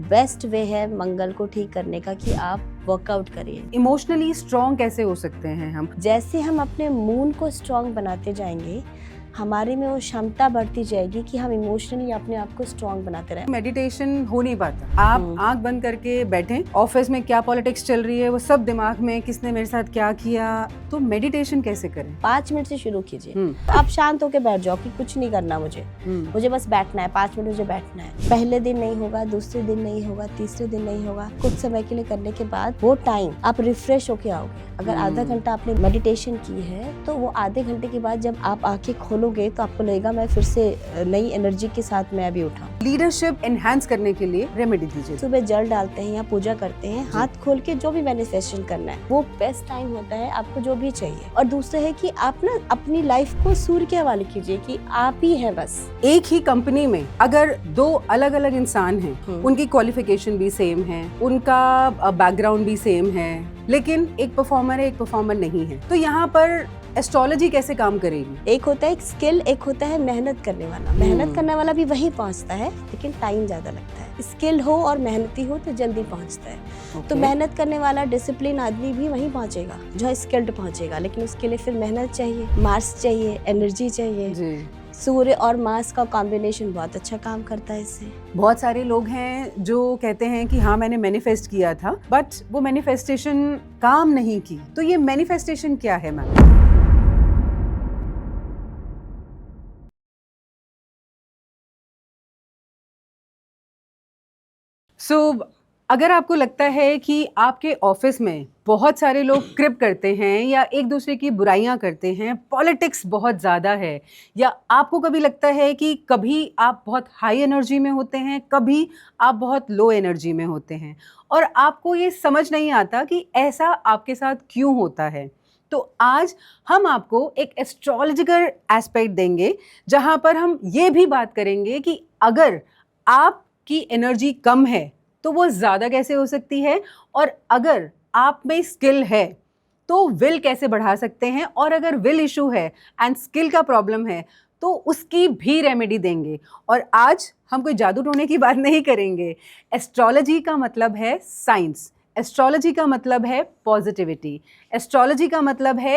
Best way है मंगल को ठीक करने का कि आप वर्कआउट करिए। इमोशनली स्ट्रॉन्ग कैसे हो सकते हैं हम? जैसे हम अपने मून को स्ट्रॉन्ग बनाते जाएंगे, हमारे में वो क्षमता बढ़ती जाएगी कि हम इमोशनली अपने आप को स्ट्रॉन्ग बनाते रहें। मेडिटेशन हो नहीं पाता। आप आंख बंद करके बैठे, ऑफिस में क्या पॉलिटिक्स चल रही है वो सब दिमाग में, किसने मेरे साथ क्या किया, तो मेडिटेशन कैसे करें? 5 मिनट से शुरू कीजिए। आप शांत होकर बैठ जाओ कि कुछ नहीं करना मुझे बस बैठना है, 5 मिनट मुझे बैठना है। पहले दिन नहीं होगा, दूसरे दिन नहीं होगा, तीसरे दिन नहीं होगा, कुछ समय के लिए करने के बाद वो टाइम आप रिफ्रेश होके आओगे। अगर आधा घंटा आपने मेडिटेशन की है तो वो आधे घंटे के बाद जब आप आंखें खोलोगे तो आपको लगेगा मैं फिर से नई एनर्जी के साथ मैं अभी उठा। लीडरशिप एनहांस करने के लिए रेमेडी दीजिए। सुबह जल डालते हैं या पूजा करते हैं, हाथ खोल के जो भी मैनिफेस्टेशन करना है वो बेस्ट टाइम होता है आपको जो भी चाहिए। और दूसरा है कि आप ना अपनी लाइफ को सूर्य के हवाले कीजिए कि आप ही है बस। एक ही कंपनी में अगर 2 अलग अलग इंसान हैं, उनकी क्वालिफिकेशन भी सेम है, उनका बैकग्राउंड भी सेम है, लेकिन एक परफॉर्मर है, एक परफॉर्मर नहीं है, तो यहाँ पर एस्ट्रोलॉजी कैसे काम करेगी? एक होता है एक स्किल, एक होता है मेहनत करने वाला। मेहनत करने वाला भी वहीं पहुंचता है, लेकिन टाइम ज्यादा लगता है। स्किल हो और मेहनती हो तो जल्दी पहुंचता है। तो मेहनत करने वाला डिसिप्लिन आदमी भी वहीं पहुंचेगा जो स्किल्ड पहुंचेगा, लेकिन उसके लिए फिर मेहनत चाहिए, मार्स चाहिए, एनर्जी चाहिए। सूर्य और मार्स का कॉम्बिनेशन बहुत अच्छा काम करता है इससे। बहुत सारे लोग हैं जो कहते हैं कि हाँ मैंने मैनिफेस्ट किया था, बट वो मैनिफेस्टेशन काम नहीं की। तो ये मैनिफेस्टेशन क्या है मैम? अगर आपको लगता है कि आपके ऑफिस में बहुत सारे लोग क्रिप करते हैं या एक दूसरे की बुराइयां करते हैं, पॉलिटिक्स बहुत ज़्यादा है, या आपको कभी लगता है कि कभी आप बहुत हाई एनर्जी में होते हैं, कभी आप बहुत लो एनर्जी में होते हैं, और आपको ये समझ नहीं आता कि ऐसा आपके साथ क्यों होता है, तो आज हम आपको एक एस्ट्रोलॉजिकल एस्पेक्ट देंगे जहां पर हम ये भी बात करेंगे कि अगर आपकी एनर्जी कम है तो वो ज़्यादा कैसे हो सकती है, और अगर आप में स्किल है तो विल कैसे बढ़ा सकते हैं, और अगर विल इशू है एंड स्किल का प्रॉब्लम है तो उसकी भी रेमेडी देंगे। और आज हम कोई जादू टोने की बात नहीं करेंगे। एस्ट्रोलॉजी का मतलब है साइंस, एस्ट्रोलॉजी का मतलब है पॉजिटिविटी, एस्ट्रोलॉजी का मतलब है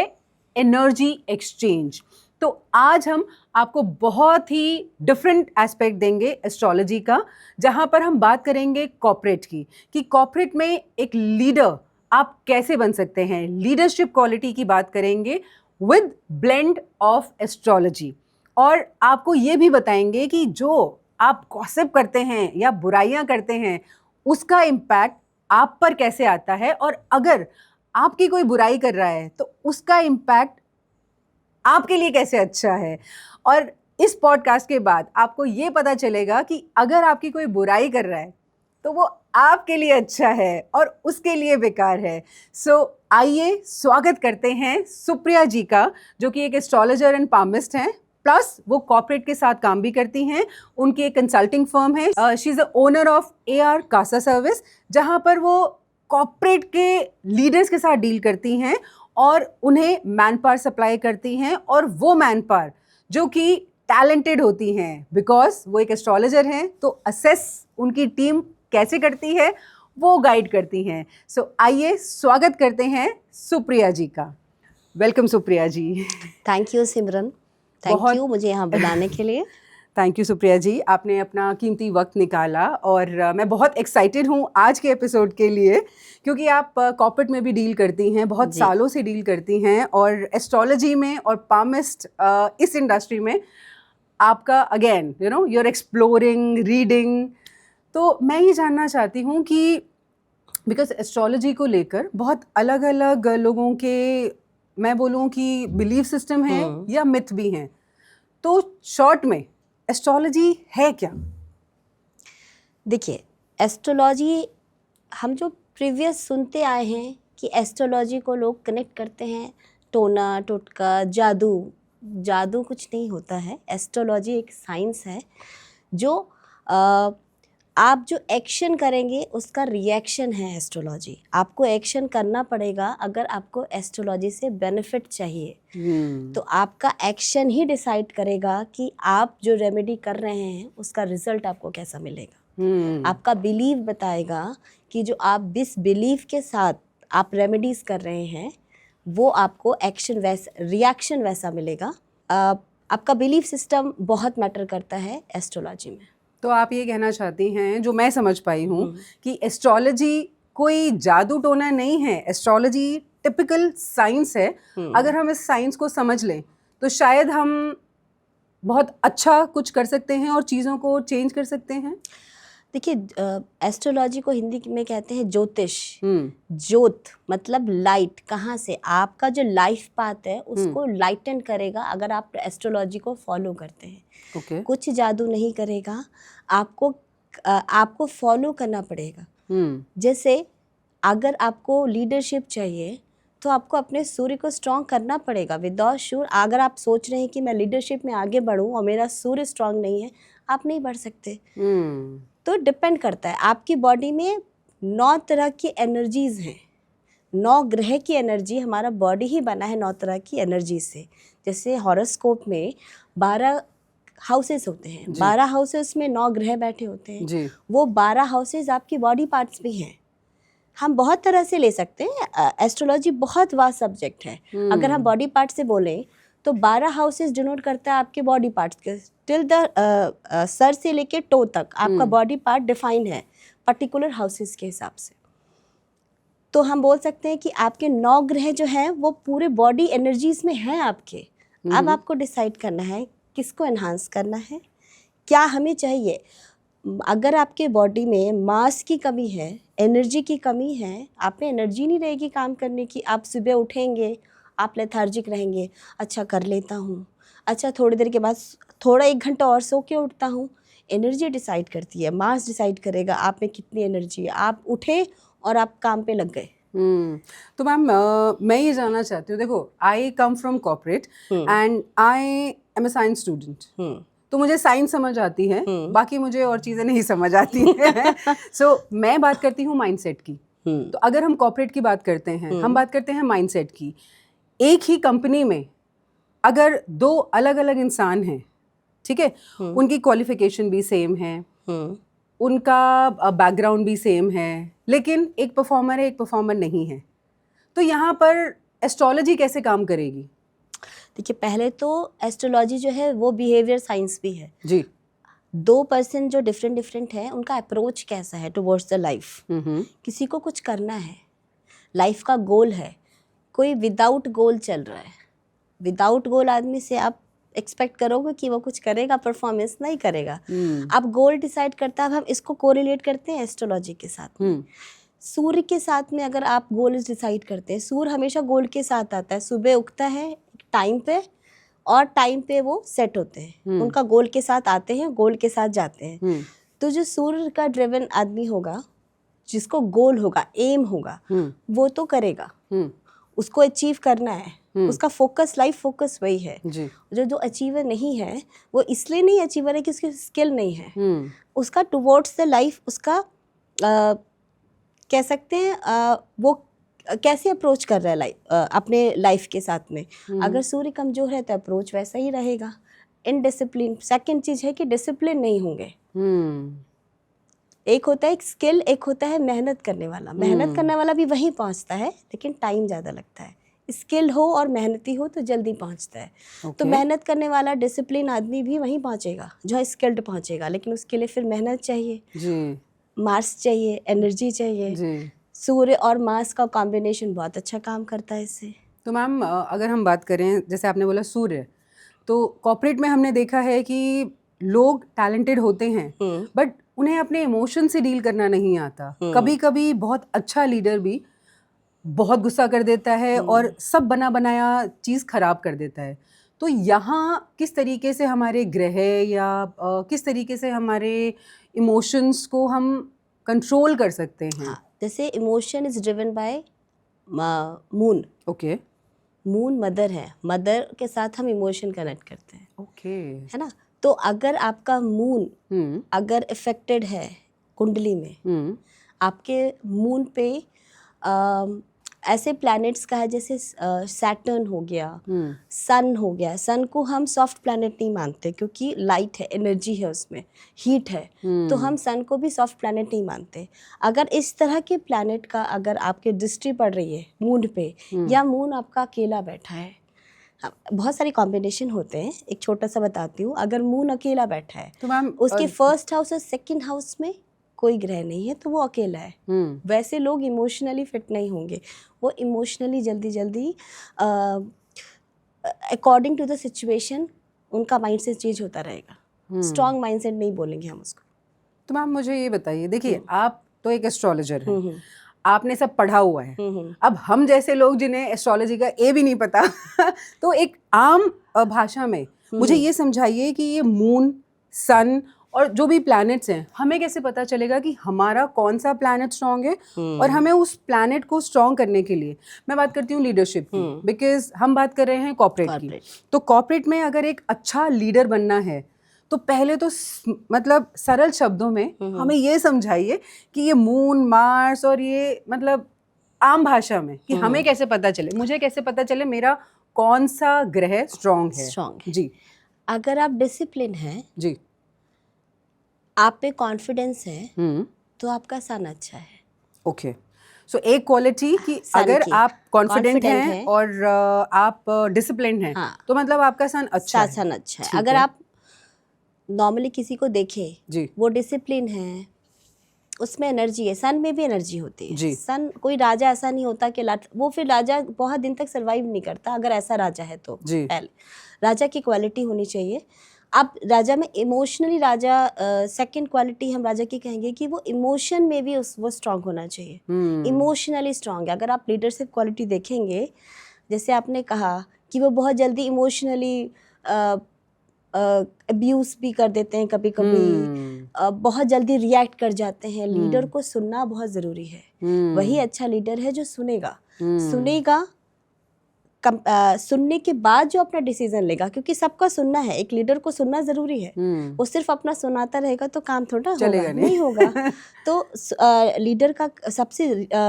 एनर्जी एक्सचेंज। तो आज हम आपको बहुत ही डिफरेंट एस्पेक्ट देंगे एस्ट्रोलॉजी का, जहां पर हम बात करेंगे कॉर्पोरेट की, कि कॉर्पोरेट में एक लीडर आप कैसे बन सकते हैं। लीडरशिप क्वालिटी की बात करेंगे विद ब्लेंड ऑफ एस्ट्रोलॉजी, और आपको ये भी बताएंगे कि जो आप गॉसिप करते हैं या बुराइयां करते हैं उसका इम्पैक्ट आप पर कैसे आता है, और अगर आपकी कोई बुराई कर रहा है तो उसका इम्पैक्ट आपके लिए कैसे अच्छा है। और इस पॉडकास्ट के बाद आपको ये पता चलेगा कि अगर आपकी कोई बुराई कर रहा है तो वो आपके लिए अच्छा है और उसके लिए बेकार है। आइए स्वागत करते हैं सुप्रिया जी का, जो कि एक एस्ट्रोलॉजर एंड पामिस्ट हैं, प्लस वो कॉर्पोरेट के साथ काम भी करती हैं। उनकी एक कंसल्टिंग फर्म है, she is the owner of AR Casa service, जहाँ पर वो कॉर्पोरेट के लीडर्स के साथ डील करती हैं और उन्हें मैन पावर सप्लाई करती हैं, और वो मैन पावर जो कि टैलेंटेड होती हैं, बिकॉज वो एक एस्ट्रोलॉजर हैं, तो असेस उनकी टीम कैसे करती है वो गाइड करती हैं। आइए स्वागत करते हैं सुप्रिया जी का। Welcome Supriya ji. Thank you Simran, thank you मुझे यहाँ बुलाने के लिए। थैंक यू सुप्रिया जी, आपने अपना कीमती वक्त निकाला, और मैं बहुत एक्साइटेड हूँ आज के एपिसोड के लिए, क्योंकि आप कॉर्पोरेट में भी डील करती हैं, बहुत सालों से डील करती हैं, और एस्ट्रोलॉजी में और पामिस्ट इस इंडस्ट्री में आपका again you are exploring, reading. तो मैं ये जानना चाहती हूँ कि बिकॉज एस्ट्रोलॉजी को लेकर बहुत अलग अलग लोगों के, मैं बोलूँ कि बिलीफ सिस्टम है या मिथ भी हैं, तो शॉर्ट में एस्ट्रोलॉजी है क्या? देखिए, एस्ट्रोलॉजी हम जो प्रीवियस सुनते आए हैं कि एस्ट्रोलॉजी को लोग कनेक्ट करते हैं टोना टोटका, जादू कुछ नहीं होता है। एस्ट्रोलॉजी एक साइंस है जो आप जो एक्शन करेंगे उसका रिएक्शन है एस्ट्रोलॉजी। आपको एक्शन करना पड़ेगा अगर आपको एस्ट्रोलॉजी से बेनिफिट चाहिए। तो आपका एक्शन ही डिसाइड करेगा कि आप जो रेमेडी कर रहे हैं उसका रिजल्ट आपको कैसा मिलेगा। आपका बिलीव बताएगा कि जो आप जिस बिलीव के साथ आप रेमेडीज कर रहे हैं वो आपको रिएक्शन वैसा मिलेगा। आपका बिलीफ सिस्टम बहुत मैटर करता है एस्ट्रोलॉजी में। तो आप ये कहना चाहती हैं, जो मैं समझ पाई हूँ, कि एस्ट्रोलॉजी कोई जादू टोना नहीं है, एस्ट्रोलॉजी टिपिकल साइंस है। अगर हम इस साइंस को समझ लें तो शायद हम बहुत अच्छा कुछ कर सकते हैं और चीज़ों को चेंज कर सकते हैं। देखिए, एस्ट्रोलॉजी को हिंदी में कहते हैं ज्योतिष। ज्योत मतलब लाइट, कहाँ से आपका जो लाइफ पाथ है उसको लाइटन करेगा अगर आप एस्ट्रोलॉजी को फॉलो करते हैं। कुछ जादू नहीं करेगा, आपको फॉलो करना पड़ेगा। जैसे अगर आपको लीडरशिप चाहिए तो आपको अपने सूर्य को स्ट्रॉन्ग करना पड़ेगा। विदाउट सूर्य, अगर आप सोच रहे हैं कि मैं लीडरशिप में आगे बढ़ूं और मेरा सूर्य स्ट्रॉन्ग नहीं है, आप नहीं बढ़ सकते। तो डिपेंड करता है, आपकी बॉडी में 9 तरह की एनर्जीज हैं, 9 ग्रह की एनर्जी, हमारा बॉडी ही बना है 9 तरह की एनर्जी से। जैसे हॉरोस्कोप में 12 हाउसेस होते हैं, 12 हाउसेस में 9 ग्रह बैठे होते हैं। वो 12 हाउसेस आपकी बॉडी पार्ट्स भी हैं। हम बहुत तरह से ले सकते हैं, एस्ट्रोलॉजी बहुत वास्ट सब्जेक्ट है। अगर हम बॉडी पार्ट से बोलें तो 12 हाउसेस डिनोट करता है आपके बॉडी पार्ट्स के। टिल द सर से लेके टो तक आपका बॉडी पार्ट डिफाइन है पर्टिकुलर हाउसेस के हिसाब से। तो हम बोल सकते हैं कि आपके 9 ग्रह जो हैं वो पूरे बॉडी एनर्जीज में हैं आपके। अब आपको डिसाइड करना है किसको एनहांस करना है, क्या हमें चाहिए। अगर आपके बॉडी में मास की कमी है, एनर्जी की कमी है, आप में एनर्जी नहीं रहेगी काम करने की, आप सुबह उठेंगे आप लेथार्जिक रहेंगे, अच्छा कर लेता हूँ, अच्छा थोड़ी देर के बाद थोड़ा 1 घंटा और सो के उठता हूँ। एनर्जी डिसाइड करती है, मास डिसाइड करेगा आप में कितनी एनर्जी है। आप उठे और आप काम पे लग गए। तो मैम मैं ये जानना चाहती हूँ, देखो I come from corporate and I am a science student. तो मुझे साइंस समझ आती है, बाकी मुझे और चीज़ें नहीं समझ आती हैं। सो मैं बात करती हूँ माइंडसेट की। तो अगर हम कॉर्पोरेट की बात करते हैं, हम बात करते हैं माइंडसेट की। एक ही कंपनी में अगर 2 अलग अलग इंसान हैं, ठीक है, उनकी क्वालिफिकेशन भी सेम है, उनका बैकग्राउंड भी सेम है, लेकिन एक परफॉर्मर है, एक परफॉर्मर नहीं है, तो यहाँ पर एस्ट्रोलॉजी कैसे काम करेगी? देखिए, पहले तो एस्ट्रोलॉजी जो है वो बिहेवियर साइंस भी है जी। 2 पर्सन जो डिफरेंट है उनका अप्रोच कैसा है टुवर्ड्स द लाइफ। किसी को कुछ करना है, लाइफ का गोल है, कोई विदाउट गोल चल रहा है। विदाउट गोल आदमी से आप एक्सपेक्ट करोगे कि वो कुछ करेगा, परफॉर्मेंस नहीं करेगा। आप गोल डिसाइड करता है। अब हम इसको कोरिलेट करते हैं एस्ट्रोलॉजी के साथ में। सूर्य के साथ में अगर आप गोल डिसाइड करते हैं, सूर्य हमेशा गोल के साथ आता है, सुबह उगता है टाइम पे और टाइम पे वो सेट होते हैं, उनका गोल के साथ आते हैं, गोल के साथ जाते हैं। तो जो सूर्य का ड्रिवन आदमी होगा, जिसको गोल होगा, एम होगा, वो तो करेगा, उसको अचीव करना है, उसका फोकस, लाइफ फोकस वही है। जो अचीवर नहीं है वो इसलिए नहीं अचीवर है कि उसकी स्किल नहीं है, उसका टुवर्ड्स द लाइफ, उसका कह सकते हैं वो कैसे अप्रोच कर रहा है अपने लाइफ के साथ में। अगर सूर्य कमजोर है तो अप्रोच वैसा ही रहेगा, इनडिसिप्लिन। सेकंड चीज है कि डिसिप्लिन नहीं होंगे। एक होता है एक स्किल, एक होता है मेहनत करने वाला। मेहनत करने वाला भी वहीं पहुंचता है लेकिन टाइम ज़्यादा लगता है। स्किल हो और मेहनती हो तो जल्दी पहुंचता है। तो मेहनत करने वाला डिसिप्लिन आदमी भी वहीं पहुंचेगा जो स्किल्ड पहुंचेगा, लेकिन उसके लिए फिर मेहनत चाहिए, मार्स चाहिए, एनर्जी चाहिए। सूर्य और मार्स का कॉम्बिनेशन बहुत अच्छा काम करता है इससे। तो मैम अगर हम बात करें, जैसे आपने बोला सूर्य, तो कॉर्पोरेट में हमने देखा है कि लोग टैलेंटेड होते हैं बट उन्हें अपने इमोशन से डील करना नहीं आता। कभी कभी बहुत अच्छा लीडर भी बहुत गुस्सा कर देता है और सब बना बनाया चीज़ खराब कर देता है। तो यहाँ किस तरीके से हमारे ग्रह या किस तरीके से हमारे इमोशंस को हम कंट्रोल कर सकते हैं? हाँ, जैसे emotion is driven by moon. Okay. Moon mother है, मदर के साथ हम इमोशन कनेक्ट करते हैं। ओके। है ना? तो अगर आपका मून अगर इफेक्टेड है कुंडली में, आपके मून पे ऐसे प्लैनेट्स का है जैसे सैटर्न हो गया, हम्म सन हो गया। सन को हम सॉफ्ट प्लैनेट नहीं मानते क्योंकि लाइट है, एनर्जी है उसमें, हीट है, तो हम सन को भी सॉफ्ट प्लैनेट नहीं मानते। अगर इस तरह के प्लैनेट का अगर आपके दृष्टि पड़ रही है मून पे, या मून आपका अकेला बैठा है, बहुत सारे कॉम्बिनेशन होते हैं, एक छोटा सा बताती हूँ। अगर मून अकेला बैठा है तो मैम उसके फर्स्ट हाउस और सेकंड हाउस में कोई ग्रह नहीं है तो वो अकेला है। वैसे लोग इमोशनली फिट नहीं होंगे, वो इमोशनली जल्दी जल्दी अकॉर्डिंग टू द सिचुएशन उनका माइंडसेट चेंज होता रहेगा। स्ट्रॉन्ग माइंडसेट नहीं बोलेंगे हम उसको। तो मैम मुझे ये बताइए, देखिए आप तो एक एस्ट्रोलॉजर हैं, आपने सब पढ़ा हुआ है। अब हम जैसे लोग जिन्हें एस्ट्रोलॉजी का ए भी नहीं पता तो एक आम भाषा में मुझे ये समझाइए कि ये मून, सन और जो भी प्लैनेट्स हैं, हमें कैसे पता चलेगा कि हमारा कौन सा प्लैनेट स्ट्रांग है, और हमें उस प्लैनेट को स्ट्रांग करने के लिए, मैं बात करती हूँ लीडरशिप की, बिकॉज हम बात कर रहे हैं कॉर्पोरेट की। तो कॉर्पोरेट में अगर एक अच्छा लीडर बनना है तो पहले तो मतलब सरल शब्दों में हमें ये समझाइए कि ये मून, मार्स और ये मतलब आम भाषा में कि हमें कैसे पता चले, मुझे कैसे पता चले मेरा कौन सा ग्रह स्ट्रांग है। स्ट्रॉन्ग है। जी अगर आप डिसिप्लिन हैं, जी। आप पे कॉन्फिडेंस है, तो आपका सन अच्छा है। ओके, सो एक क्वालिटी कि सन अगर की आप कॉन्फिडेंट confident हैं हैं, और आप डिसिप्लिन्ड हैं, हाँ, तो मतलब आपका सन अच्छा है। सन अच्छा है। ठीक अगर है। आप नॉर्मली किसी को देखें, जी वो डिसिप्लिन है, उसमें एनर्जी है, सन में भी एनर्जी होती है। जी। सन, कोई राजा ऐसा नहीं होता कि वो फिर राजा बहुत दिन तक सरवाइव नहीं करता अगर ऐसा राजा है तो। जी। पहले राजा की क्वालिटी होनी चाहिए। अब राजा में इमोशनली राजा, सेकंड क्वालिटी हम राजा की कहेंगे कि वो इमोशन में भी वो स्ट्रांग होना चाहिए, इमोशनली स्ट्रांग है। अगर आप लीडरशिप क्वालिटी देखेंगे, जैसे आपने कहा कि वो बहुत जल्दी इमोशनली अब्यूज़ भी कर देते हैं कभी कभी, बहुत जल्दी रिएक्ट कर जाते हैं। लीडर को सुनना बहुत ज़रूरी है। वही अच्छा लीडर है जो सुनेगा, सुनेगा, सुनने के बाद जो अपना डिसीजन लेगा, क्योंकि सबका सुनना है, एक लीडर को सुनना ज़रूरी है। वो सिर्फ अपना सुनाता रहेगा तो काम थोड़ा होगा, नहीं होगा। तो लीडर का सबसे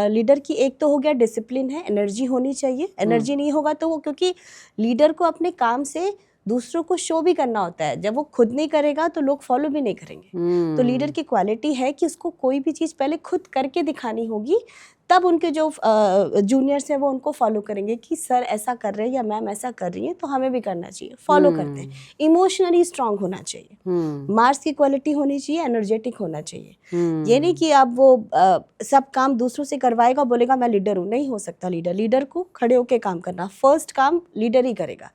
लीडर की एक तो हो गया डिसिप्लिन है, एनर्जी होनी चाहिए। एनर्जी नहीं होगा तो वो, क्योंकि लीडर को अपने काम से दूसरों को शो भी करना होता है, जब वो खुद नहीं करेगा तो लोग फॉलो भी नहीं करेंगे। तो लीडर की क्वालिटी है कि उसको कोई भी चीज़ पहले खुद करके दिखानी होगी, तब उनके जो जूनियर्स हैं वो उनको फॉलो करेंगे कि सर ऐसा कर रहे हैं या मैम ऐसा कर रही है तो हमें भी करना चाहिए, फॉलो करते हैं। इमोशनली स्ट्रांग होना चाहिए। मार्स की क्वालिटी होनी चाहिए, एनर्जेटिक होना चाहिए। ये नहीं कि आप वो सब काम दूसरों से करवाएगा, बोलेगा मैं लीडर हूँ, नहीं हो सकता। लीडर को खड़े होके काम करना, फर्स्ट काम लीडर ही करेगा।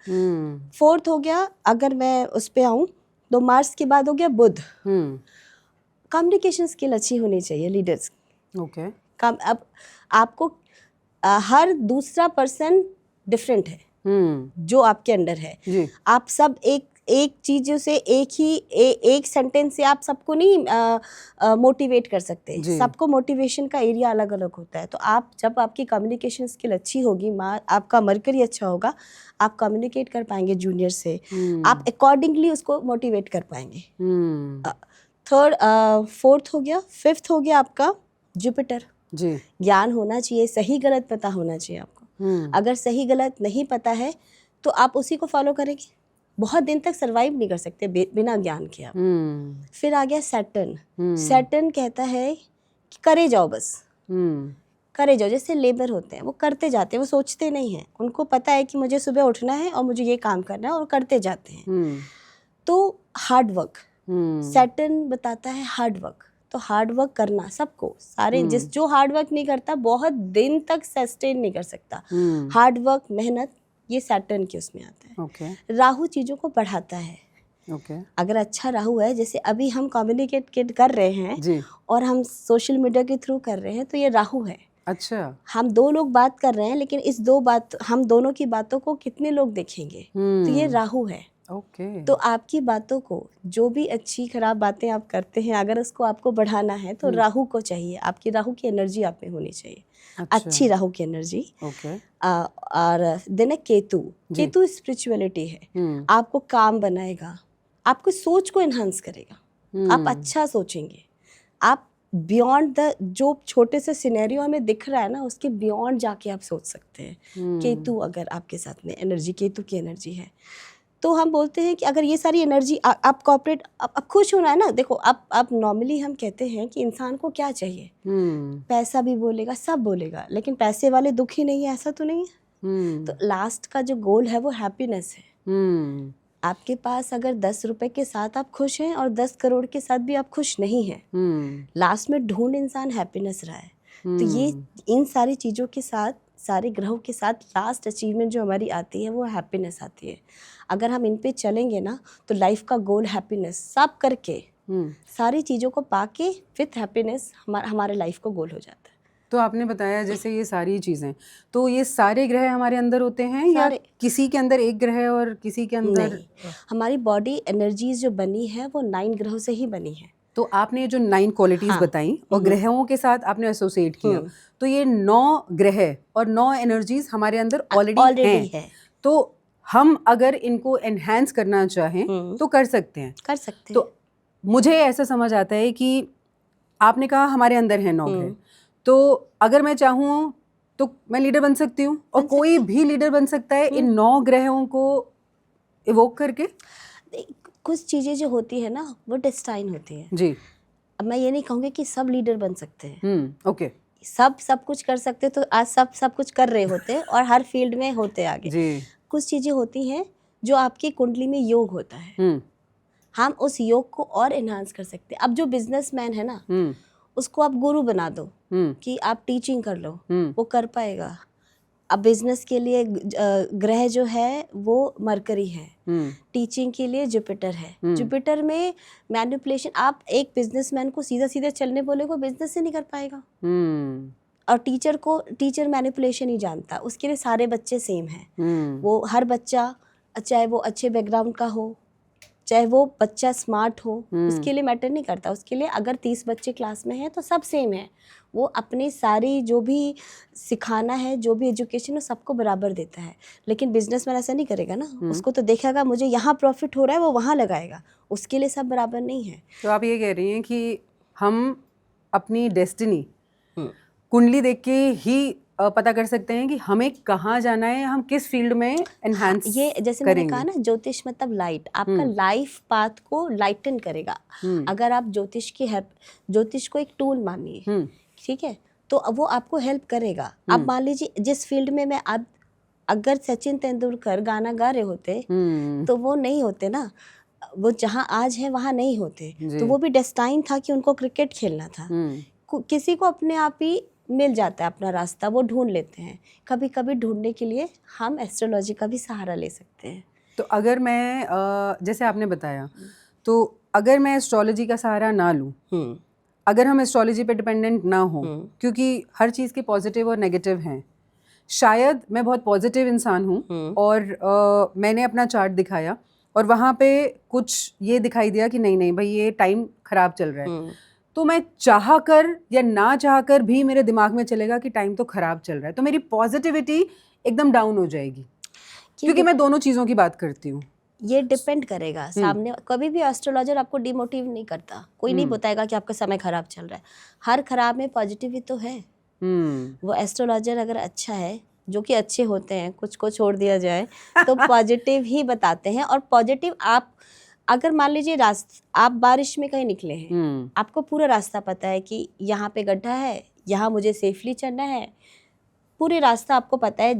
फोर्थ हो गया, अगर मैं उस पे आऊँ तो मार्स के बाद हो गया बुध। कम्युनिकेशन स्किल अच्छी होनी चाहिए लीडर्स। ओके। अब आपको हर दूसरा पर्सन डिफरेंट है जो आपके अंडर है। जी। आप सब एक चीज़ों से एक सेंटेंस से आप सबको नहीं मोटिवेट कर सकते। सबको मोटिवेशन का एरिया अलग अलग होता है। तो आप जब आपकी कम्युनिकेशन स्किल अच्छी होगी, आपका मरकरी अच्छा होगा, आप कम्युनिकेट कर पाएंगे जूनियर से, आप अकॉर्डिंगली उसको मोटिवेट कर पाएंगे। फोर्थ हो गया। फिफ्थ हो गया आपका जुपिटर। जी। ज्ञान होना चाहिए, सही गलत पता होना चाहिए आपको। अगर सही गलत नहीं पता है तो आप उसी को फॉलो करेंगे, बहुत दिन तक सरवाइव नहीं कर सकते बिना ज्ञान के आप। फिर आ गया सैटर्न। सैटर्न कहता है कि करे जाओ, बस करे जाओ। जैसे लेबर होते हैं, वो करते जाते हैं, वो सोचते नहीं हैं। उनको पता है कि मुझे सुबह उठना है और मुझे ये काम करना है, और करते जाते हैं। तो हार्ड वर्क, सैटर्न बताता है हार्ड वर्क। तो हार्ड वर्क करना सबको, सारे जो हार्ड वर्क नहीं करता बहुत दिन तक सस्टेन नहीं कर सकता। हार्ड वर्क, मेहनत, ये सैटर्न के उसमें आता है। राहु चीज़ों को बढ़ाता है। अगर अच्छा राहु है, जैसे अभी हम कम्युनिकेट कर रहे हैं और हम सोशल मीडिया के थ्रू कर रहे हैं, तो ये राहु है। अच्छा। हम दो लोग बात कर रहे हैं, लेकिन हम दोनों की बातों को कितने लोग देखेंगे, तो ये राहु है। तो आपकी बातों को, जो भी अच्छी खराब बातें आप करते हैं, अगर उसको आपको बढ़ाना है तो राहु को चाहिए, आपकी राहु की एनर्जी आप में होनी चाहिए। अच्छी राहु की एनर्जी। और देन है केतु। केतु स्पिरिचुअलिटी है, आपको काम बनाएगा, आपको सोच को एनहांस करेगा। आप अच्छा सोचेंगे, आप बियॉन्ड द जो छोटे से सिनेरियो हमें दिख रहा है ना, उसके बियॉन्ड जाके आप सोच सकते हैं। केतु अगर आपके साथ में एनर्जी, केतु की एनर्जी है, तो हम बोलते हैं कि अगर ये सारी एनर्जी आप कॉर्पोरेट, आप खुश होना है ना, देखो आप नॉर्मली हम कहते हैं कि इंसान को क्या चाहिए, पैसा भी बोलेगा, सब बोलेगा, लेकिन पैसे वाले दुखी नहीं है, ऐसा तो नहीं है। तो लास्ट का जो गोल है वो हैप्पीनेस है। आपके पास अगर 10 रुपए के साथ आप खुश हैं और 10 करोड़ के साथ भी आप खुश नहीं हैं, लास्ट में ढूंढ इंसान हैप्पीनेस रहा है। तो ये इन सारी चीज़ों के साथ, सारे ग्रहों के साथ लास्ट अचीवमेंट जो हमारी आती है वो हैप्पीनेस आती है। अगर हम इन पे चलेंगे ना, तो लाइफ का गोल हैप्पीनेस, सब करके सारी चीज़ों को पाके विथ हैप्पीनेस हमारे लाइफ को गोल हो जाता है। तो आपने बताया जैसे ये सारी चीज़ें, तो ये सारे ग्रह हमारे अंदर होते हैं या किसी के अंदर एक ग्रह और किसी के अंदर? नहीं, हमारी बॉडी एनर्जीज जो बनी है वो 9 ग्रहों से ही बनी है। तो आपने जो 9 क्वालिटीज बताई और ग्रहों के साथ आपने एसोसिएट किया, तो ये 9 ग्रह और 9 एनर्जीज हमारे अंदर ऑलरेडी है। तो हम अगर इनको एनहांस करना चाहें तो कर सकते हैं। तो मुझे ऐसा समझ आता है कि आपने कहा हमारे अंदर है 9 ग्रह, तो अगर मैं चाहूँ तो मैं लीडर बन सकती हूँ, और कोई भी लीडर बन सकता है इन 9 ग्रहों को इवोक करके। कुछ चीज़ें जो होती है ना वो डेस्टाइन होती है जी। अब मैं ये नहीं कहूँगी कि सब लीडर बन सकते हैं। ओके। सब कुछ कर सकते तो आज सब कुछ कर रहे होते और हर फील्ड में होते आगे जी। कुछ चीज़ें होती हैं जो आपकी कुंडली में योग होता है, हम उस योग को और एनहांस कर सकते हैं। अब जो बिजनेसमैन है ना, उसको आप गुरु बना दो कि आप टीचिंग कर लो, वो कर पाएगा। अब बिजनेस के लिए ग्रह जो है वो मरकरी है, टीचिंग के लिए जुपिटर है। जुपिटर में मैनिपुलेशन, आप एक बिजनेसमैन को सीधा सीधा चलने बोले वो बिजनेस से नहीं कर पाएगा। और टीचर मैनिपुलेशन ही जानता, उसके लिए सारे बच्चे सेम हैं। वो हर बच्चा, चाहे वो अच्छे बैकग्राउंड का हो, चाहे वो बच्चा स्मार्ट हो, उसके लिए मैटर नहीं करता। उसके लिए अगर 30 बच्चे क्लास में हैं तो सब सेम है। वो अपनी सारी जो भी सिखाना है, जो भी एजुकेशन है, सबको बराबर देता है। लेकिन बिजनेसमैन ऐसा नहीं करेगा ना, उसको तो देखेगा मुझे यहाँ प्रॉफिट हो रहा है, वो वहाँ लगाएगा। उसके लिए सब बराबर नहीं है। तो आप ये कह रही हैं कि हम अपनी डेस्टिनी कुंडली देख के ही पता कर सकते हैं कि हमें कहाँ जाना है, हम किस फील्ड में एनहांस ये जैसे मैंने कहा ना, ज्योतिष मतलब लाइट, आपका लाइफ पाथ को लाइटन करेगा। अगर आप ज्योतिष को एक टूल मानिए, ठीक है, तो अब वो आपको हेल्प करेगा। अब मान लीजिए जिस फील्ड में मैं अब, अगर सचिन तेंदुलकर गाना गा रहे होते तो वो नहीं होते ना, वो जहाँ आज है वहाँ नहीं होते। तो वो भी डेस्टाइन था कि उनको क्रिकेट खेलना था। किसी को अपने आप ही मिल जाता है अपना रास्ता, वो ढूंढ लेते हैं। कभी कभी ढूंढने के लिए हम एस्ट्रोलॉजी का भी सहारा ले सकते हैं। तो अगर मैं जैसे आपने बताया, तो अगर मैं एस्ट्रोलॉजी का सहारा ना लूँ, अगर हम एस्ट्रोलॉजी पे डिपेंडेंट ना हो, क्योंकि हर चीज़ के पॉजिटिव और नेगेटिव हैं। शायद मैं बहुत पॉजिटिव इंसान हूँ और मैंने अपना चार्ट दिखाया और वहाँ पे कुछ ये दिखाई दिया कि नहीं भाई ये टाइम ख़राब चल रहा है, तो मैं चाह कर या ना चाह कर भी मेरे दिमाग में चलेगा कि टाइम तो ख़राब चल रहा है, तो मेरी पॉजिटिविटी एकदम डाउन हो जाएगी, क्योंकि मैं दोनों चीज़ों की बात करती हूँ। ये डिपेंड करेगा सामने, कभी भी एस्ट्रोलॉजर आपको डिमोटिव नहीं करता, कोई नहीं बताएगा कि आपका समय खराब चल रहा है। हर खराब में पॉजिटिव ही तो है। वो एस्ट्रोलॉजर अगर अच्छा है, जो कि अच्छे होते हैं, कुछ को छोड़ दिया जाए तो पॉजिटिव ही बताते हैं। और पॉजिटिव, आप अगर मान लीजिए आप बारिश में कहीं निकले हैं, आपको पूरा रास्ता पता है कि यहाँ पे गड्ढा है, यहाँ मुझे सेफली चलना है, पूरे रास्ता आपको पता है,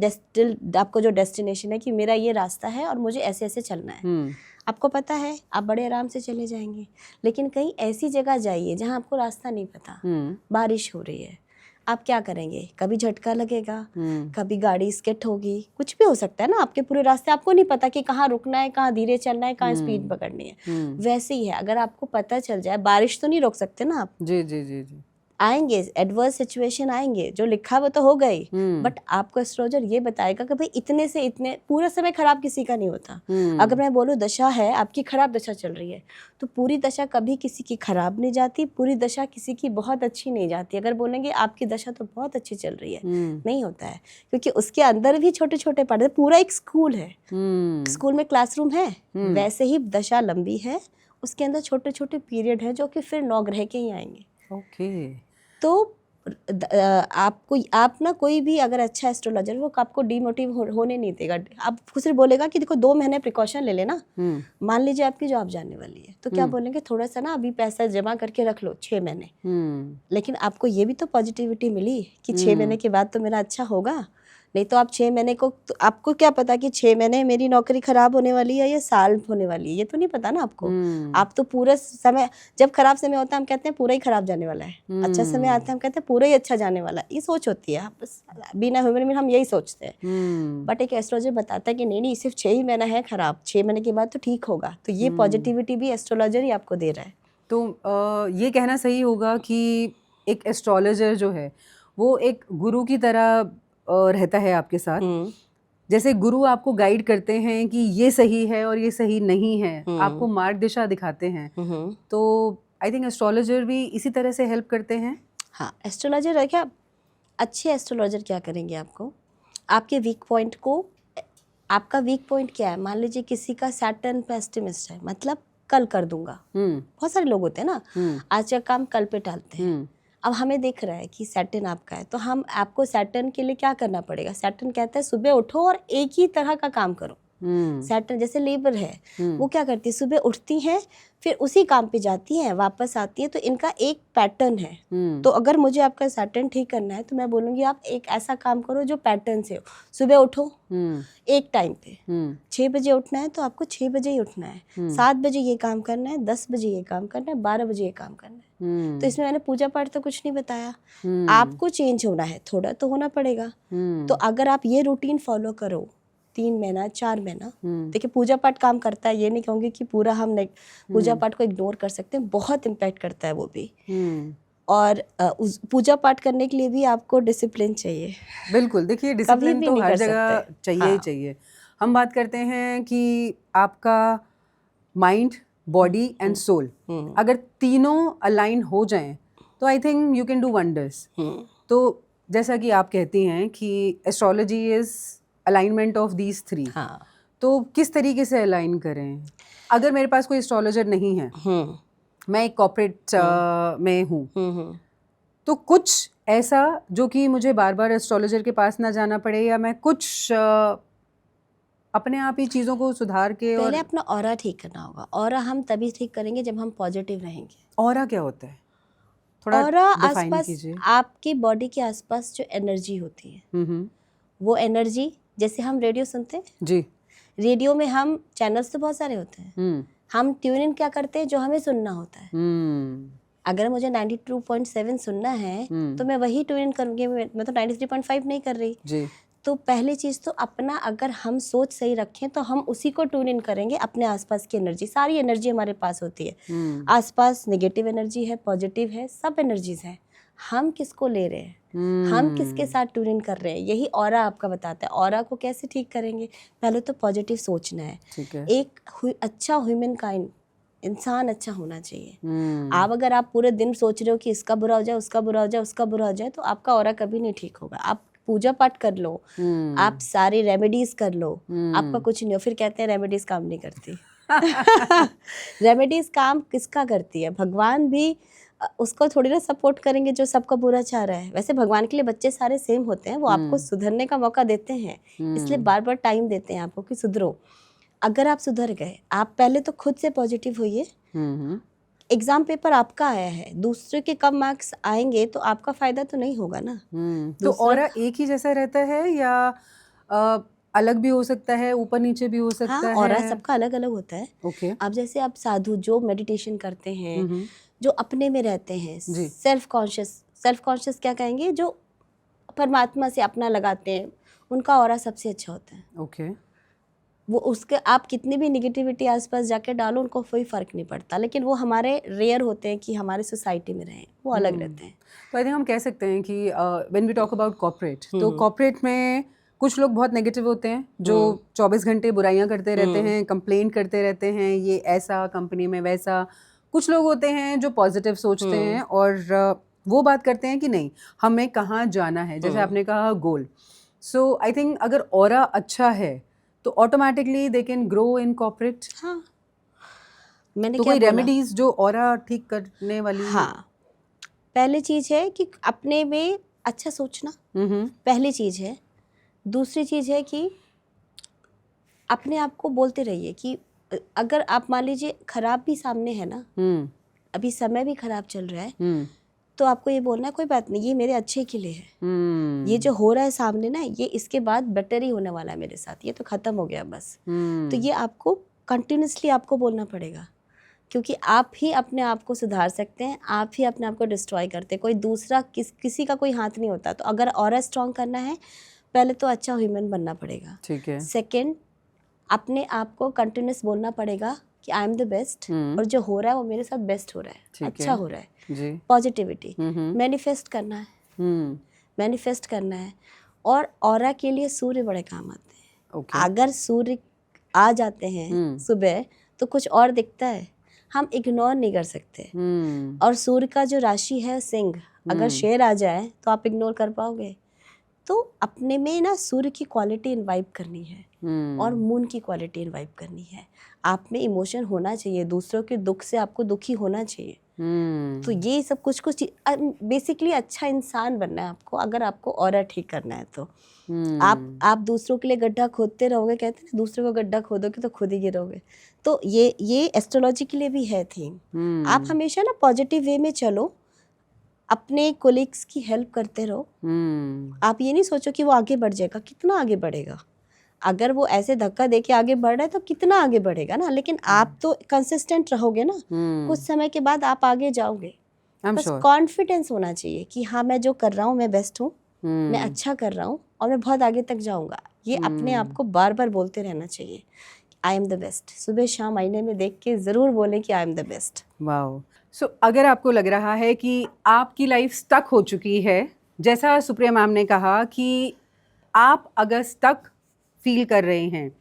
आपको जो डेस्टिनेशन है कि मेरा ये रास्ता है और मुझे ऐसे ऐसे चलना है, आपको पता है, आप बड़े आराम से चले जाएंगे। लेकिन कहीं ऐसी जगह जाइए जहाँ आपको रास्ता नहीं पता, बारिश हो रही है, आप क्या करेंगे? कभी झटका लगेगा, कभी गाड़ी स्किट होगी, कुछ भी हो सकता है ना। आपके पूरे रास्ते आपको नहीं पता कि कहाँ रुकना है, कहाँ धीरे चलना है, कहाँ स्पीड पकड़नी है। वैसे ही है, अगर आपको पता चल जाए, बारिश तो नहीं रोक सकते ना आप। जी जी जी जी, आएंगे एडवर्स सिचुएशन आएंगे, जो लिखा वो तो हो गई, बट आपको एस्ट्रोलॉजर ये बताएगा कि भाई इतने से इतने, पूरा समय खराब किसी का नहीं होता। अगर मैं बोलूँ दशा है आपकी, खराब दशा चल रही है, तो पूरी दशा कभी किसी की खराब नहीं जाती, पूरी दशा किसी की बहुत अच्छी नहीं जाती। अगर बोलेंगे आपकी दशा तो बहुत अच्छी चल रही है, नहीं होता है, क्योंकि उसके अंदर भी छोटे छोटे पढ़े, पूरा एक स्कूल है, स्कूल में क्लासरूम है, वैसे ही दशा लंबी है, उसके अंदर छोटे छोटे पीरियड है जो कि फिर 9 ग्रह के ही आएंगे। ओके। तो आपको आप ना कोई भी अगर अच्छा एस्ट्रोलॉजर वो आपको डीमोटिव होने नहीं देगा। आपको सिर्फ बोलेगा कि देखो 2 महीने प्रिकॉशन ले लेना। मान लीजिए आपकी जॉब जाने वाली है तो क्या बोलेंगे, थोड़ा सा ना अभी पैसा जमा करके रख लो 6 महीने। लेकिन आपको ये भी तो पॉजिटिविटी मिली कि 6 महीने के बाद तो मेरा अच्छा होगा। नहीं तो आप 6 महीने को, तो आपको क्या पता कि 6 महीने मेरी नौकरी खराब होने वाली है या साल होने वाली है, ये तो नहीं पता ना आपको। आप तो पूरा समय, जब खराब समय होता है हम कहते हैं पूरा ही खराब जाने वाला है, अच्छा समय आता है हम कहते हैं पूरा ही अच्छा जाने वाला है। ये सोच होती है, बस बिना ह्यूमन में हम यही सोचते हैं। बट एक एस्ट्रोलॉजर बताता है कि नहीं नहीं, सिर्फ 6 ही महीना है खराब, 6 महीने के बाद तो ठीक होगा। तो ये पॉजिटिविटी भी एस्ट्रोलॉजर ही आपको दे रहा है। तो ये कहना सही होगा कि एक एस्ट्रोलॉजर जो है वो एक गुरु की तरह रहता है आपके साथ। जैसे गुरु आपको गाइड करते हैं कि ये सही है और ये सही नहीं है, आपको मार्ग दिशा दिखाते हैं। तो आई थिंक एस्ट्रोलॉजर भी इसी तरह से हेल्प करते हैं। हाँ, एस्ट्रोलॉजर है क्या, अच्छे एस्ट्रोलॉजर क्या करेंगे, आपको आपके वीक पॉइंट को, आपका वीक पॉइंट क्या है, मान लीजिए किसी का सैटर्न पेसिमिस्ट है, मतलब कल कर दूंगा। बहुत सारे लोग होते हैं ना, आज का काम कल पे टालते हैं। अब हमें दिख रहा है कि सैटर्न आपका है, तो हम आपको सैटर्न के लिए क्या करना पड़ेगा। सैटर्न कहता है सुबह उठो और एक ही तरह का काम करो। सैटर्न जैसे लेबर है, वो क्या करती है, सुबह उठती है फिर उसी काम पे जाती है वापस आती है, तो इनका एक पैटर्न है। तो अगर मुझे आपका सैटर्न ठीक करना है तो मैं बोलूँगी आप एक ऐसा काम करो जो पैटर्न से हो। सुबह उठो एक टाइम पे, 6 बजे उठना है तो आपको 6 बजे ही उठना है, 7 बजे ये काम करना है, 10 बजे ये काम करना है, 12 बजे ये काम करना है। तो इसमें मैंने पूजा पाठ तो कुछ नहीं बताया, आपको चेंज होना है, थोड़ा तो होना पड़ेगा। तो अगर आप ये रूटीन फॉलो करो 3 महीना 4 महीना, देखिए पूजा पाठ काम करता है, ये नहीं कहूँगी कि पूरा हम पूजा पाठ को इग्नोर कर सकते हैं, बहुत इम्पैक्ट करता है वो भी। और उस पूजा पाठ करने के लिए भी आपको डिसिप्लिन चाहिए। बिल्कुल, देखिए डिसिप्लिन भी तो नहीं हर कर जगह सकते। चाहिए ही चाहिए। हम बात करते हैं कि आपका माइंड, बॉडी एंड सोल, अगर तीनों अलाइन हो जाएं तो I think you can do wonders. तो जैसा कि आप कहती हैं कि astrology is alignment of these 3। हाँ। तो किस तरीके से अलाइन करें? अगर मेरे पास कोई एस्ट्रोलॉजर नहीं है, मैं एक कॉर्पोरेट में हूँ, तो कुछ ऐसा जो कि मुझे बार बार एस्ट्रोलॉजर के पास ना जाना पड़े, या मैं कुछ अपने आप ही चीज़ों को सुधार के। पहले और अपना ऑरा ठीक करना होगा। ऑरा हम तभी ठीक करेंगे जब हम पॉजिटिव रहेंगे। ऑरा क्या होता है, थोड़ा ऑरा डिफाइन आसपास, कीजिए। आपकी बॉडी के आसपास जो एनर्जी होती है, वो एनर्जी, जैसे हम रेडियो सुनते हैं जी, रेडियो में हम चैनल्स तो बहुत सारे होते हैं, हम ट्यून इन क्या करते हैं जो हमें सुनना होता है। अगर मुझे 92.7 सुनना है तो मैं वही ट्यून इन करूँगी, मैं तो 93.5 नहीं कर रही जी। तो पहली चीज़ तो अपना, अगर हम सोच सही रखें तो हम उसी को ट्यून इन करेंगे। अपने आसपास की एनर्जी, सारी एनर्जी हमारे पास होती है, आसपास नेगेटिव एनर्जी है, पॉजिटिव है, सब एनर्जीज है। हम किसको ले रहे हैं, हम किसके साथ ट्यून इन कर रहे हैं, यही ऑरा आपका बताता है। ऑरा को कैसे ठीक करेंगे, पहले तो पॉजिटिव सोचना है। ठीक है। एक अच्छा ह्यूमन काइंड, इंसान अच्छा होना चाहिए। आप अगर आप पूरे दिन सोच रहे हो कि इसका बुरा हो जाए, उसका बुरा हो जाए, उसका बुरा हो जाए, तो आपका ऑरा कभी नहीं ठीक होगा। आप पूजा पाठ कर लो, आप सारी रेमेडीज कर लो, आपका कुछ नहीं हो। फिर कहते हैं रेमेडीज काम नहीं करती। रेमेडीज काम किसका करती है, भगवान भी उसको थोड़ी ना सपोर्ट करेंगे जो सबका बुरा चाह रहा है। वैसे भगवान के लिए बच्चे सारे सेम होते हैं, वो आपको सुधरने का मौका देते हैं, इसलिए बार बार टाइम देते हैं आपको कि सुधरो। अगर आप सुधर गए, आप पहले तो खुद से पॉजिटिव होइए। एग्जाम पेपर आपका आया है, दूसरे के कम मार्क्स आएंगे तो आपका फायदा तो नहीं होगा ना। तो ऑरा एक ही जैसा रहता है या अलग भी हो सकता है, ऊपर नीचे भी हो सकता है? ऑरा सबका अलग अलग होता है। ओके। अब जैसे आप साधु जो मेडिटेशन करते हैं, जो अपने में रहते हैं, सेल्फ कॉन्शियस क्या कहेंगे, जो परमात्मा से अपना लगाते हैं, उनका ऑरा सबसे अच्छा होता है। ओके। वो उसके आप कितनी भी निगेटिविटी आसपास जाके डालो, उनको कोई फर्क नहीं पड़ता। लेकिन वो हमारे रेयर होते हैं कि हमारे सोसाइटी में रहें, वो अलग रहते हैं। तो आई थिंक हम कह सकते हैं कि when we talk about corporate, तो कॉर्पोरेट में कुछ लोग बहुत नेगेटिव होते हैं जो 24 घंटे बुराइयां करते रहते हैं, कंप्लेन करते रहते हैं, ये ऐसा कंपनी में वैसा। कुछ लोग होते हैं जो पॉजिटिव सोचते हैं और वो बात करते हैं कि नहीं, हमें कहाँ जाना है, जैसे आपने कहा गोल। सो आई थिंक अगर ऑरा अच्छा है तो automatically they can grow in corporate. हाँ, मैंने तो क्या कोई बोला, रेमेडीज जो ऑरा ठीक करने वाली? हाँ, पहली चीज़ है कि अपने में अच्छा सोचना, पहली चीज़ है। दूसरी चीज़ है कि अपने आप को बोलते रहिए कि अगर आप मान लीजिए खराब भी सामने है ना, अभी समय भी खराब चल रहा है, तो आपको ये बोलना है कोई बात नहीं, ये मेरे अच्छे के लिए है। ये जो हो रहा है सामने ना, ये इसके बाद बेटर ही होने वाला है मेरे साथ, ये तो ख़त्म हो गया बस। तो ये आपको कंटिन्यूसली आपको बोलना पड़ेगा, क्योंकि आप ही अपने आप को सुधार सकते हैं, आप ही अपने आप को डिस्ट्रॉय करते हैं। कोई दूसरा किसी का कोई हाथ नहीं होता। तो अगर ऑरा स्ट्रॉन्ग करना है, पहले तो अच्छा ह्यूमन बनना पड़ेगा। ठीक है। सेकेंड, अपने आप को कंटिन्यूस बोलना पड़ेगा कि आई एम द बेस्ट, और जो हो रहा है वो मेरे साथ बेस्ट हो रहा है, अच्छा हो रहा है। पॉजिटिविटी मैनिफेस्ट करना है, मैनिफेस्ट करना है। और ऑरा के लिए सूर्य बड़े काम आते हैं। अगर सूर्य आ जाते हैं सुबह तो कुछ और दिखता है, हम इग्नोर नहीं कर सकते। और सूर्य का जो राशि है सिंह, अगर शेर आ जाए तो आप इग्नोर कर पाओगे? तो अपने में ना सूर्य की क्वालिटी इनवाइब करनी है और मून की क्वालिटी इनवाइब करनी है। आप में इमोशन होना चाहिए, दूसरों के दुख से आपको दुखी होना चाहिए। तो ये सब कुछ बेसिकली अच्छा इंसान बनना है आपको, अगर आपको ऑरा ठीक करना है तो। आप दूसरों के लिए गड्ढा खोदते रहोगे, कहते हैं ना, दूसरों को गड्ढा खोदोगे तो खुद ही गिरोगे। तो ये एस्ट्रोलॉजी के लिए भी है थीम। आप हमेशा ना पॉजिटिव वे में चलो, अपने कोलिग्स की हेल्प करते रहो। आप ये नहीं सोचो कि वो आगे बढ़ जाएगा, कितना आगे बढ़ेगा। अगर वो ऐसे धक्का दे के आगे बढ़ रहा है तो कितना आगे बढ़ेगा ना, लेकिन आप तो कंसिस्टेंट रहोगे ना, कुछ समय के बाद आप आगे जाओगे। बस कॉन्फिडेंस होना चाहिए कि हाँ, मैं जो कर रहा हूँ मैं बेस्ट हूँ, मैं अच्छा कर रहा हूँ और मैं बहुत आगे तक जाऊँगा। ये अपने आप को बार बार बोलते रहना चाहिए, आई एम द बेस्ट। सुबह शाम आईने में देख के ज़रूर बोलें कि I am the best. Wow. So अगर आपको लग रहा है कि आपकी लाइफ स्टक हो चुकी है, जैसा सुप्रिया मैम ने कहा कि आप अगर स्टक फील कर रहे हैं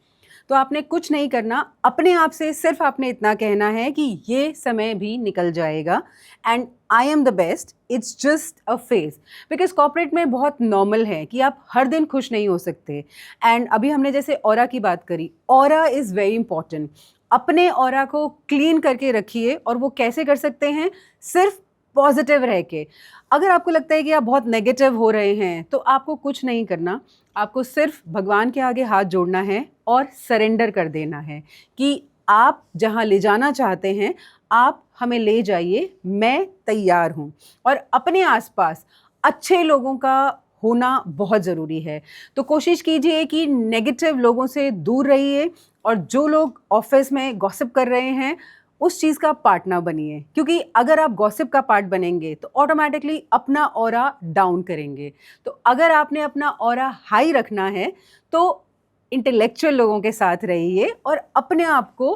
तो आपने कुछ नहीं करना, अपने आप से सिर्फ आपने इतना कहना है कि ये समय भी निकल जाएगा and I am the best, it's just a phase. Because corporate में बहुत नॉर्मल है कि आप हर दिन खुश नहीं हो सकते। एंड अभी हमने जैसे ऑरा की बात करी, ऑरा इज़ वेरी इंपॉर्टेंट। अपने ऑरा को क्लीन करके रखिए, और वो कैसे कर सकते हैं? सिर्फ पॉजिटिव रह के। अगर आपको लगता है कि आप बहुत नेगेटिव हो रहे हैं तो आपको कुछ नहीं करना, आपको सिर्फ भगवान के आगे हाथ जोड़ना है और सरेंडर कर देना है कि आप जहां ले जाना चाहते हैं आप हमें ले जाइए, मैं तैयार हूं। और अपने आसपास अच्छे लोगों का होना बहुत ज़रूरी है। तो कोशिश कीजिए कि नेगेटिव लोगों से दूर रहिए, और जो लोग ऑफिस में गॉसिप कर रहे हैं उस चीज़ का पार्ट ना बनिए, क्योंकि अगर आप गॉसिप का पार्ट बनेंगे तो ऑटोमेटिकली अपना ऑरा डाउन करेंगे। तो अगर आपने अपना ऑरा हाई रखना है तो इंटेलेक्चुअल लोगों के साथ रहिए और अपने आप को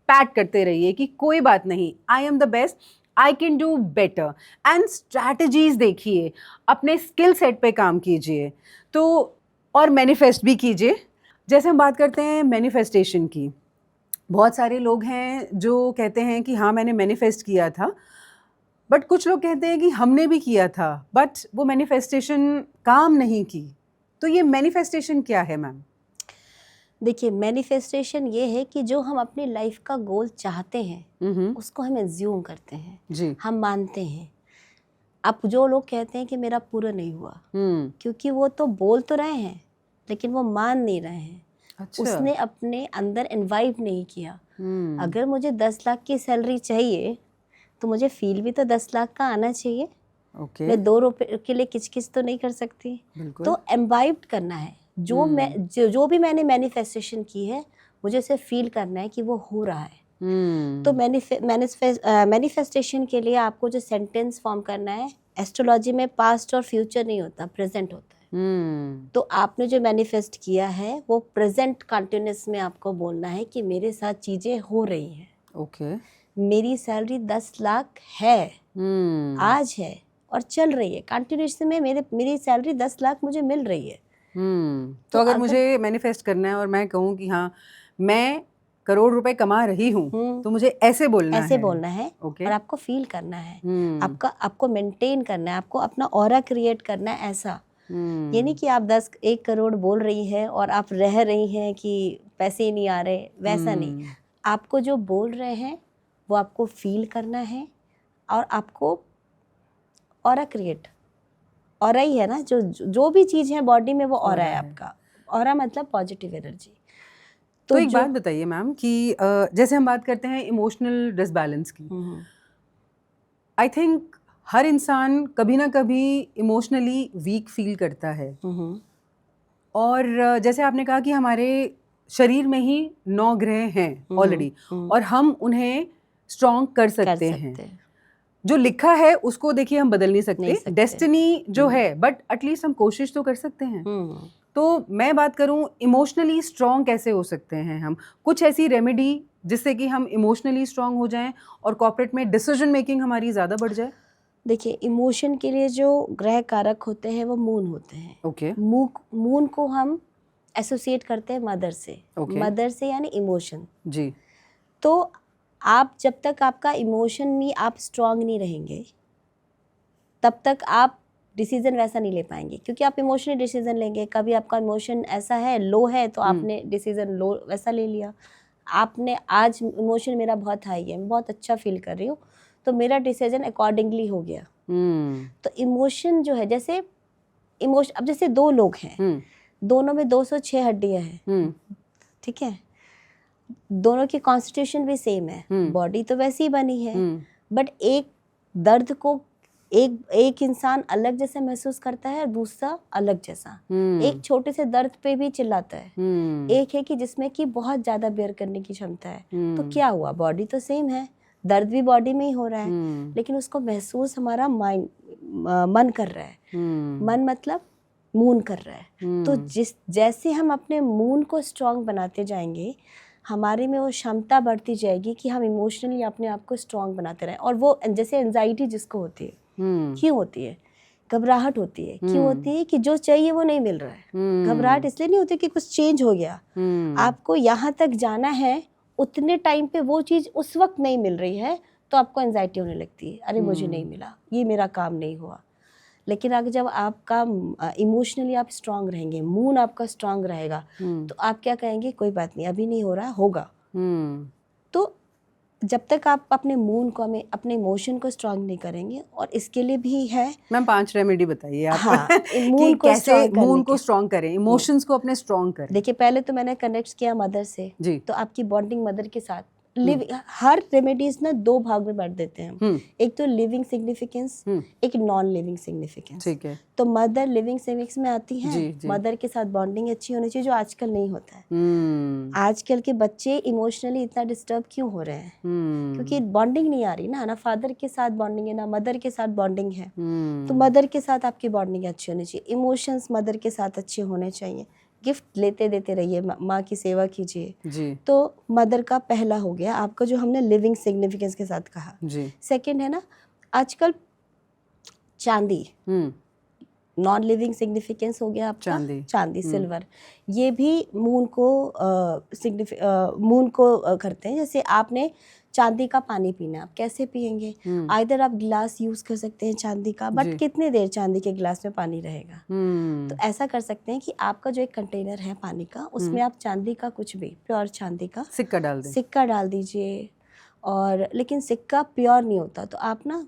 पैट करते रहिए कि कोई बात नहीं, आई am the best, I can do better. And strategies देखिए, अपने स्किल सेट पे काम कीजिए, तो और मैनिफेस्ट भी कीजिए। जैसे हम बात करते हैं मैनिफेस्टेशन की, बहुत सारे लोग हैं जो कहते हैं कि हाँ मैंने मैनिफेस्ट किया था, बट कुछ लोग कहते हैं कि हमने भी किया था बट वो मैनिफेस्टेशन काम नहीं की। तो ये मैनिफेस्टेशन क्या है मैम? देखिए, मैनिफेस्टेशन ये है कि जो हम अपनी लाइफ का गोल चाहते हैं उसको हम एज्यूम करते हैं जी। हम मानते हैं। अब जो लोग कहते हैं कि मेरा पूरा नहीं हुआ, क्योंकि वो तो बोल तो रहे हैं लेकिन वो मान नहीं रहे हैं। अच्छा। उसने अपने अंदर इन्वाइव नहीं किया। अगर मुझे 10 लाख की सैलरी चाहिए तो मुझे फील भी तो 10 लाख का आना चाहिए। मैं 2 रुपए के लिए किचकिच तो नहीं कर सकती। तो इन्वाइव करना है। जो भी मैंने मैनिफेस्टेशन की है, मुझे उसे फील करना है कि वो हो रहा है। तो मैनिफेस्टेशन के लिए आपको जो सेंटेंस फॉर्म करना है, एस्ट्रोलॉजी में पास्ट और फ्यूचर नहीं होता, प्रेजेंट होता है। तो आपने जो मैनिफेस्ट किया है वो प्रेजेंट कंटिन्यूस में आपको बोलना है कि मेरे साथ चीज़ें हो रही हैं। मेरी सैलरी 10 लाख है, आज है और चल रही है कंटिन्यूस में। मेरी सैलरी 10 लाख मुझे मिल रही है। तो अगर मुझे मैनिफेस्ट करना है और मैं कहूँ कि हाँ मैं करोड़ रुपए कमा रही हूँ, तो मुझे ऐसे बोलना है। और आपको फील करना है, आपको मेंटेन करना है, आपको अपना ऑरा क्रिएट करना है। ऐसा ये नहीं कि आप 1 करोड़ बोल रही हैं और आप रह रही हैं कि पैसे ही नहीं आ रहे, वैसा नहीं। आपको जो बोल रहे हैं वो आपको फील करना है और आपको ऑरा क्रिएट, ऑरा ही है ना, जो भी चीज़ है बॉडी में वो ऑरा है आपका। ऑरा मतलब पॉजिटिव एनर्जी। तो एक बात बताइए मैम कि जैसे हम बात करते हैं इमोशनल डिसबैलेंस की, आई थिंक हर इंसान कभी ना कभी इमोशनली वीक फील करता है। और जैसे आपने कहा कि हमारे शरीर में ही 9 ग्रह हैं ऑलरेडी, और हम उन्हें स्ट्रॉन्ग कर सकते हैं। जो लिखा है उसको देखिए हम बदल नहीं सकते, डेस्टिनी जो है, बट एटलीस्ट हम कोशिश तो कर सकते हैं। तो मैं बात करूं इमोशनली स्ट्रॉन्ग कैसे हो सकते हैं हम, कुछ ऐसी रेमेडी जिससे कि हम इमोशनली स्ट्रॉन्ग हो जाएं और कॉर्पोरेट में डिसीजन मेकिंग हमारी ज़्यादा बढ़ जाए। देखिए, इमोशन के लिए जो ग्रह कारक होते हैं वो मून होते हैं। ओके। मून को हम एसोसिएट करते हैं मदर से। मदर से यानी इमोशन जी। तो आप जब तक आपका इमोशन में आप स्ट्रांग नहीं रहेंगे तब तक आप डिसीजन वैसा नहीं ले पाएंगे, क्योंकि आप इमोशनली डिसीजन लेंगे। कभी आपका इमोशन ऐसा है, लो है, तो आपने डिसीजन लो वैसा ले लिया। आपने आज इमोशन मेरा बहुत हाई है, मैं बहुत अच्छा फील कर रही हूँ, तो मेरा डिसीजन अकॉर्डिंगली हो गया। तो इमोशन जो है, जैसे इमोशन, अब जैसे दो लोग हैं, दोनों में 206 हड्डियां हैं, ठीक है, दोनों की कॉन्स्टिट्यूशन भी सेम है, बॉडी तो वैसी ही बनी है, बट एक दर्द को एक इंसान अलग जैसे महसूस करता है और दूसरा अलग जैसा। एक छोटे से दर्द पे भी चिल्लाता है, एक है कि जिसमें कि बहुत ज्यादा बेयर करने की क्षमता है। तो क्या हुआ, बॉडी तो सेम है, दर्द भी बॉडी में ही हो रहा है, लेकिन उसको महसूस हमारा माइंड मन कर रहा है। मन मतलब मून कर रहा है। तो जैसे हम अपने मून को स्ट्रांग बनाते जाएंगे, हमारे में वो क्षमता बढ़ती जाएगी कि हम इमोशनली अपने आप को स्ट्रांग बनाते रहें। और वो जैसे एंजाइटी जिसको होती है, क्यों होती है, घबराहट होती है, क्यों होती है कि जो चाहिए वो नहीं मिल रहा है। घबराहट इसलिए नहीं होती कि कुछ चेंज हो गया, आपको यहाँ तक जाना है, उतने टाइम पे वो चीज़ उस वक्त नहीं मिल रही है, तो आपको एंजाइटी होने लगती है, अरे मुझे नहीं मिला, ये मेरा काम नहीं हुआ। लेकिन अगर जब आपका इमोशनली आप स्ट्रांग रहेंगे, मून आपका स्ट्रांग रहेगा, तो आप क्या कहेंगे, कोई बात नहीं, अभी नहीं हो रहा, होगा। तो जब तक आप अपने मून को, अपने इमोशन को स्ट्रांग नहीं करेंगे, और इसके लिए भी है मैम 5 रेमेडी बताइए आप। हाँ, मून को कैसे मून को स्ट्रांग करें, इमोशंस को अपने स्ट्रांग करें। देखिए, पहले तो मैंने कनेक्ट किया मदर से जी। तो आपकी बॉन्डिंग मदर के साथ हर रेमेडीज ना 2 भाग में बांट देते हैं। एक तो लिविंग सिग्निफिकेंस, एक नॉन लिविंग सिग्निफिकेंस। ठीक है। तो मदर लिविंग सिग्निफिकेंस में आती है, मदर के साथ बॉन्डिंग अच्छी होनी चाहिए, जो आजकल नहीं होता है। आजकल के बच्चे इमोशनली इतना डिस्टर्ब क्यों हो रहे हैं, क्योंकि बॉन्डिंग नहीं आ रही ना फादर के साथ बॉन्डिंग है, ना मदर के साथ बॉन्डिंग है। तो मदर के साथ आपकी बॉन्डिंग अच्छी होनी चाहिए, इमोशंस मदर के साथ अच्छे होने चाहिए, गिफ्ट लेते देते रहिए, माँ की सेवा कीजिए जी। तो मदर का पहला हो गया आपका, जो हमने लिविंग सिग्निफिकेंस के साथ कहा जी। सेकंड है ना, आजकल चांदी, नॉन लिविंग सिग्निफिकेंस हो गया आपका चांदी सिल्वर, ये भी मून को करते हैं। जैसे आपने चांदी का पानी पीना, आप कैसे पियेंगे, आइदर आप गिलास यूज कर सकते हैं चांदी का, बट कितने देर चांदी के गिलास में पानी रहेगा। तो ऐसा कर सकते हैं कि आपका जो एक कंटेनर है पानी का, उसमें आप चांदी का कुछ भी, प्योर चांदी का सिक्का डाल दीजिए। और लेकिन सिक्का प्योर नहीं होता, तो आप ना,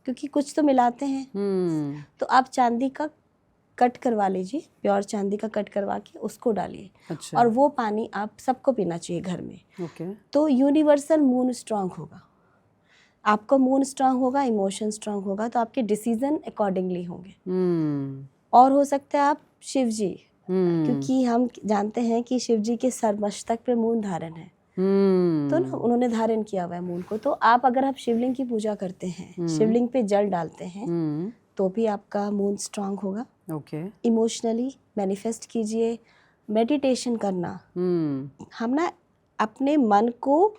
क्योंकि कुछ तो मिलाते हैं, तो आप चांदी का कट करवा लीजिए, प्योर चांदी का कट करवा के उसको डालिए। अच्छा। और वो पानी आप सबको पीना चाहिए घर में। ओके। तो यूनिवर्सल मून स्ट्रांग होगा, आपका मून स्ट्रांग होगा, इमोशन स्ट्रांग होगा, तो आपके डिसीजन अकॉर्डिंगली होंगे। और हो सकता है आप शिव जी, क्योंकि हम जानते हैं कि शिव जी के सर मस्तक पे मून धारण है, तो ना उन्होंने धारण किया हुआ है मून को। तो अगर आप शिवलिंग की पूजा करते हैं, शिवलिंग पे जल डालते हैं, तो भी आपका मून स्ट्रांग होगा। ओके। इमोशनली मैनिफेस्ट कीजिए, मेडिटेशन करना। हम ना अपने मन को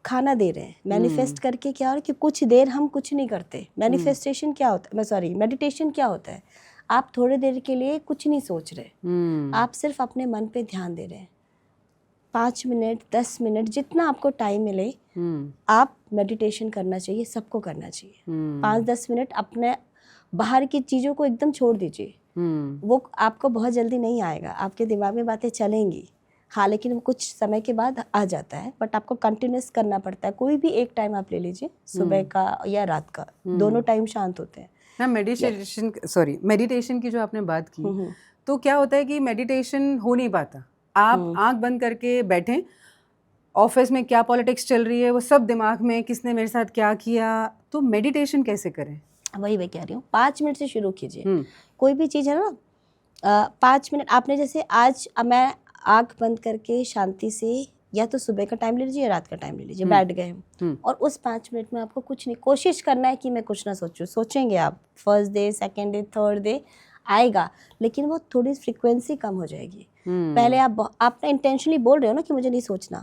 खाना दे रहे हैं, मैनिफेस्ट करके क्या हो रहा है कि कुछ देर हम कुछ नहीं करते। मैनिफेस्टेशन क्या होता है, मेडिटेशन क्या होता है, आप थोड़ी देर के लिए कुछ नहीं सोच रहे, आप सिर्फ अपने मन पे ध्यान दे रहे हैं। 5 मिनट 10 मिनट जितना आपको टाइम मिले, आप मेडिटेशन करना चाहिए, सबको करना चाहिए। 5-10 मिनट अपने बाहर की चीज़ों को एकदम छोड़ दीजिए। वो आपको बहुत जल्दी नहीं आएगा, आपके दिमाग में बातें चलेंगी, हाँ, लेकिन वो कुछ समय के बाद आ जाता है, बट आपको कंटिन्यूस करना पड़ता है। कोई भी एक टाइम आप ले लीजिए, सुबह का या रात का, दोनों टाइम शांत होते हैं। मैम मेडिटेशन की जो आपने बात की, तो क्या होता है कि मेडिटेशन हो नहीं पाता, आप आंख बंद करके बैठें, ऑफिस में क्या पॉलिटिक्स चल रही है वो सब दिमाग में, किसने मेरे साथ क्या किया, तो मेडिटेशन कैसे करें? वही मैं कह रही हूँ, 5 मिनट से शुरू कीजिए। कोई भी चीज़ है ना, 5 मिनट आपने जैसे आज मैं आंख बंद करके शांति से या तो सुबह का टाइम ले लीजिए या रात का टाइम ले लीजिए, बैठ गए हम, और उस 5 मिनट में आपको कुछ नहीं, कोशिश करना है कि मैं कुछ ना सोचूं। सोचेंगे आप, first day, second day, third day आएगा, लेकिन वो थोड़ी फ्रीक्वेंसी कम हो जाएगी। पहले आप इंटेंशनली बोल रहे हो ना कि मुझे नहीं सोचना,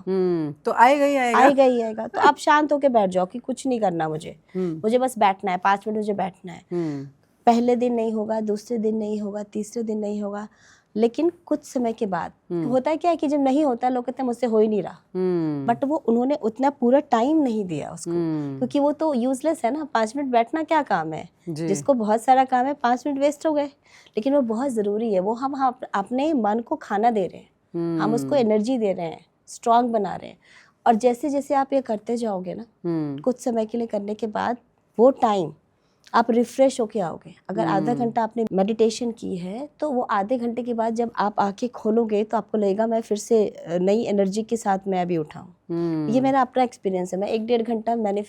तो आएगा ही आएगा, आएगा ही आएगा। तो आप शांत होके बैठ जाओ कि कुछ नहीं करना मुझे बस बैठना है, 5 मिनट मुझे बैठना है। पहले दिन नहीं होगा, दूसरे दिन नहीं होगा, तीसरे दिन नहीं होगा, लेकिन कुछ समय के बाद होता है क्या है कि जब नहीं होता लोग कहते हैं मुझसे हो ही नहीं रहा, बट वो उन्होंने उतना पूरा टाइम नहीं दिया उसको, क्योंकि वो तो यूजलेस है ना। 5 मिनट बैठना क्या काम है, जिसको बहुत सारा काम है, 5 मिनट वेस्ट हो गए, लेकिन वो बहुत ज़रूरी है। वो हम अपने मन को खाना दे रहे हैं, हम उसको एनर्जी दे रहे हैं, स्ट्रांग बना रहे हैं। और जैसे जैसे आप ये करते जाओगे ना, कुछ समय के लिए करने के बाद वो टाइम आप रिफ्रेश होके आओगे। अगर आधा घंटा आपने मेडिटेशन की है तो वो आधे घंटे के बाद जब आप आंखें खोलोगे तो आपको लगेगा मैं फिर से नई एनर्जी के साथ मैं अभी उठाऊँ। ये मेरा अपना एक्सपीरियंस है। मैं 1-1.5 घंटा मैंने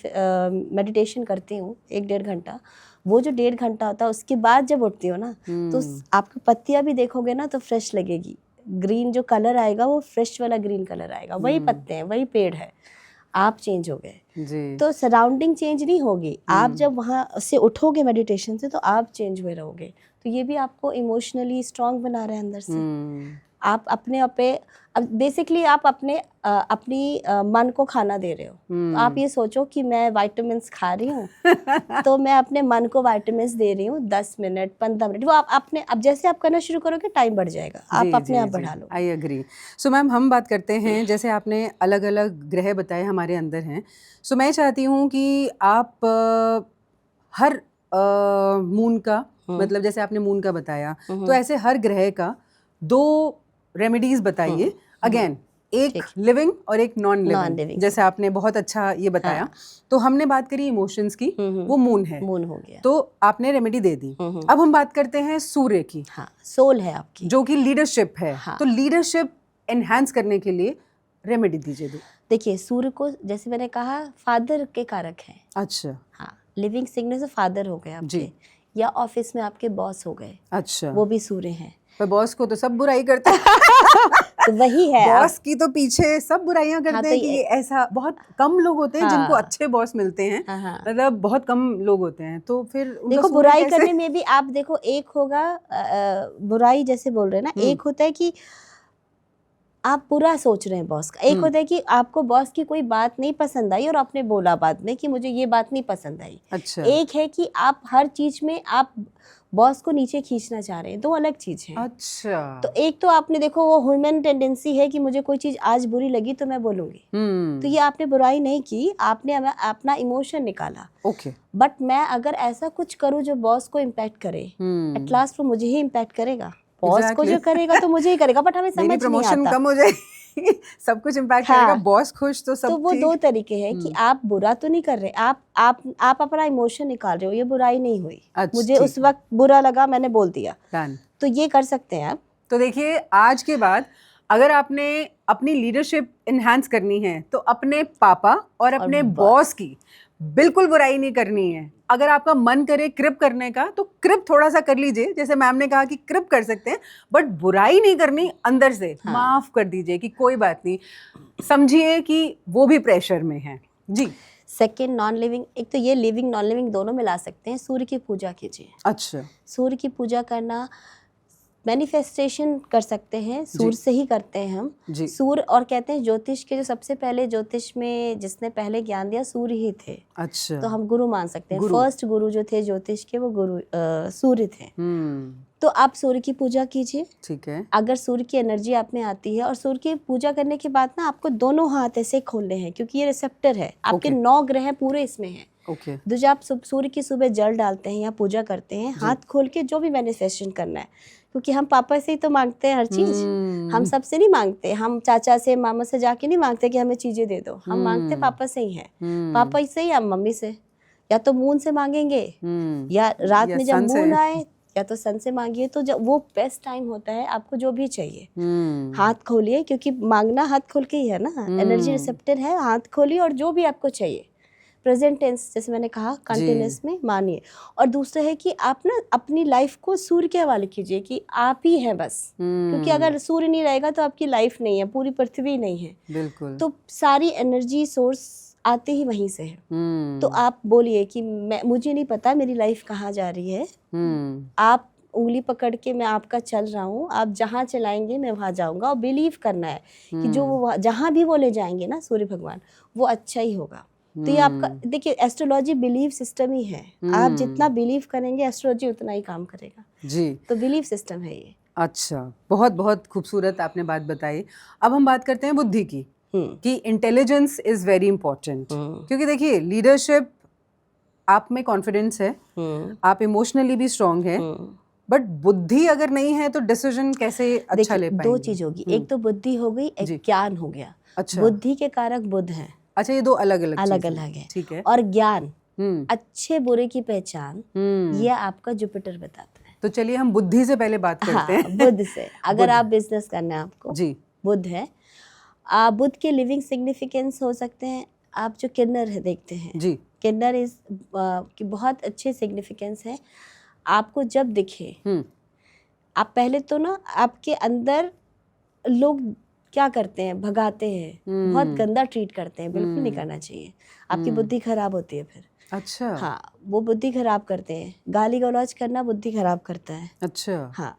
मेडिटेशन करती हूँ, 1-1.5 घंटा। वो जो 1.5 घंटा होता है उसके बाद जब उठती हो ना, तो आपकी पत्तियाँ भी देखोगे ना तो फ्रेश लगेगी। ग्रीन जो कलर आएगा वो फ्रेश वाला ग्रीन कलर आएगा, वही पत्ते हैं, वही पेड़ है, आप चेंज हो गए। तो सराउंडिंग चेंज नहीं होगी, आप जब वहाँ से उठोगे मेडिटेशन से तो आप चेंज हुए रहोगे। तो ये भी आपको इमोशनली स्ट्रांग बना रहे हैं अंदर से। आप अपने अब बेसिकली आप अपनी मन को खाना दे रहे हो। तो आप ये सोचो कि मैं विटामिन्स खा रही हूँ तो मैं अपने मन को विटामिन्स दे रही हूँ, 10 मिनट 15 मिनट, वो आप अपने, अब जैसे आप करना शुरू करोगे टाइम बढ़ जाएगा, आप अपने आप बढ़ा लो। I agree. सो मैम हम बात करते हैं, जैसे आपने अलग अलग ग्रह बताए हमारे अंदर हैं, सो मैं चाहती हूँ कि आप हर मून का, मतलब जैसे आपने मून का बताया, तो ऐसे हर ग्रह का 2 रेमेडीज बताइए। अगेन, एक लिविंग और एक नॉन लिविंग, जैसे आपने बहुत अच्छा ये बताया। तो हमने बात करी इमोशंस की, वो मून है, मून हो गया, तो आपने रेमेडी दे दी। अब हम बात करते हैं सूर्य की। सोल है आपकी, जो कि लीडरशिप है। तो लीडरशिप एनहांस करने के लिए रेमेडी दीजिए। देखिए, सूर्य को जैसे मैंने कहा फादर के कारक हैं। अच्छा, हाँ, लिविंग सिग्नेचर से फादर हो गए आपके, या ऑफिस में आपके बॉस हो गए। अच्छा, वो भी सूर्य हैं। पर बॉस को तो सब बुराई करते हैं तो वही है, बॉस की तो पीछे सब बुराइयां करते हैं कि ये ऐसा, बहुत कम लोग होते हैं जिनको अच्छे बॉस मिलते हैं, मतलब बहुत कम लोग होते हैं। तो फिर देखो बुराई करने में भी आप देखो, एक होगा बुराई जैसे बोल रहे हैं ना, एक होता है कि आप बुरा सोच रहे हैं बॉस का, एक होता है कि आपको बॉस की कोई बात नहीं पसंद आई और आपने बोला बाद में कि मुझे ये बात नहीं पसंद आई। अच्छा। एक है कि आप हर चीज में आप बॉस को नीचे खींचना चाह रहे हैं, 2 अलग चीज है। अच्छा। तो एक तो आपने देखो वो ह्यूमन टेंडेंसी है कि मुझे कोई चीज आज बुरी लगी तो मैं बोलूंगी, तो ये आपने बुराई नहीं की, आपने अपना इमोशन निकाला। ओके। बट मैं अगर ऐसा कुछ करूँ जो बॉस को इम्पैक्ट करे, एट लास्ट वो मुझे ही इम्पैक्ट करेगा। बॉस को जो करेगा तो मुझे ही करेगा, बट हमें समझ नहीं आता। कम हो जाएगी सब कुछ इम्पैक्ट करेगा, बॉस खुश तो सब। तो वो 2 तरीके हैं कि आप बुरा तो नहीं कर रहे, आप अपना इमोशन निकाल रहे हो, ये बुराई नहीं हुई। मुझे उस वक्त बुरा लगा, मैंने बोल दिया, तो ये कर सकते हैं आप। तो देखिए, आज के बाद अगर आपने अपनी लीडरशिप इनहैंस करनी है तो अपने पापा और अपने बॉस की बिल्कुल बुराई नहीं करनी है। अगर आपका मन करे क्रिप करने का तो क्रिप थोड़ा सा कर लीजिए, जैसे मैम ने कहा कि क्रिप कर सकते हैं, बट बुराई नहीं करनी अंदर से। माफ कर दीजिए कि कोई बात नहीं, समझिए कि वो भी प्रेशर में है। जी। सेकेंड, नॉन लिविंग, एक तो ये लिविंग नॉन लिविंग दोनों मिला सकते हैं। सूर्य की पूजा कीजिए। अच्छा। सूर्य की पूजा करना, मैनिफेस्टेशन कर सकते हैं, सूर्य से ही करते हैं हम। सूर्य, और कहते हैं ज्योतिष के जो सबसे पहले ज्योतिष में जिसने पहले ज्ञान दिया सूर्य ही थे। अच्छा। तो हम गुरु मान सकते हैं। फर्स्ट गुरु जो थे ज्योतिष के वो गुरु सूर्य थे। तो आप सूर्य की पूजा कीजिए। ठीक है। अगर सूर्य की एनर्जी आप में आती है, और सूर्य की पूजा करने के बाद ना आपको दोनों हाथ ऐसे खोलने हैं, क्योंकि ये रिसेप्टर है, आपके 9 ग्रह पूरे इसमें हैं। ओके। तो जब आप सूर्य की सुबह जल डालते हैं या पूजा करते हैं, हाथ खोल के जो भी मैनिफेस्टेशन करना है, क्योंकि हम पापा से ही तो मांगते हैं हर चीज, हम सबसे नहीं मांगते, हम चाचा से मामा से जाके नहीं मांगते कि हमें चीजें दे दो, हम मांगते पापा से ही हैं, पापा से ही या मम्मी से। या तो मून से मांगेंगे या रात या में जब sun से। मून आए या तो सन से मांगिए, तो जब वो बेस्ट टाइम होता है आपको जो भी चाहिए। हाथ खोलिए, क्योंकि मांगना हाथ खोल के ही है ना, एनर्जी रिसेप्टर है, हाथ खोलिए और जो भी आपको चाहिए प्रेजेंट टेंस, जैसे मैंने कहा, कंटिन्यूस में मानिए। और दूसरा है कि आप ना अपनी लाइफ को सूर्य के हवाले कीजिए कि आप ही हैं बस, क्योंकि अगर सूर्य नहीं रहेगा तो आपकी लाइफ नहीं है, पूरी पृथ्वी नहीं है। बिल्कुल। तो सारी एनर्जी सोर्स आते ही वहीं से है। तो आप बोलिए कि मुझे नहीं पता मेरी लाइफ कहाँ जा रही है, आप उंगली पकड़ के मैं आपका चल रहा हूँ, आप जहाँ चलाएंगे मैं वहाँ जाऊँगा। और बिलीव करना है कि जो वो जहाँ भी वो ले जाएंगे ना सूर्य भगवान, वो अच्छा ही होगा। तो ये आपका, देखिए एस्ट्रोलॉजी बिलीव सिस्टम ही है, आप जितना बिलीव करेंगे एस्ट्रोलॉजी उतना ही काम करेगा जी। तो बिलीव सिस्टम है ये। अच्छा, बहुत बहुत खूबसूरत आपने बात बताई। अब हम बात करते हैं बुद्धि की, कि इंटेलिजेंस इज वेरी इंपॉर्टेंट, क्योंकि देखिए लीडरशिप, आप में कॉन्फिडेंस है, आप इमोशनली भी स्ट्रांग है, बट बुद्धि अगर नहीं है तो डिसीजन कैसे अच्छा ले पाएंगे? दो चीज होगी, एक तो बुद्धि हो गई, एक ज्ञान हो गया। अच्छा। बुद्धि के कारक बुध हैं। अच्छा, ये दो अलग अलग अलग अलग है। ठीक है। और ज्ञान, अच्छे बुरे की पहचान, ये आपका जुपिटर बताता है। तो चलिए हम बुद्धि से पहले बात करते हैं। बुध से, अगर आप बिजनेस करना है आपको, जी, बुध है। बुध के लिविंग सिग्निफिकेंस हो सकते हैं, आप जो किन्नर है देखते हैं जी, किन्नर इज की बहुत अच्छे सिग्निफिकेंस है। आपको जब दिखे, आप पहले तो ना आपके अंदर लोग क्या करते हैं, भगाते हैं, बहुत गंदा ट्रीट करते हैं, बिल्कुल नहीं करना चाहिए, आपकी बुद्धि खराब होती है फिर। अच्छा। हाँ, वो बुद्धि खराब करते हैं, गाली गलौज करना बुद्धि खराब करता है। अच्छा। हाँ,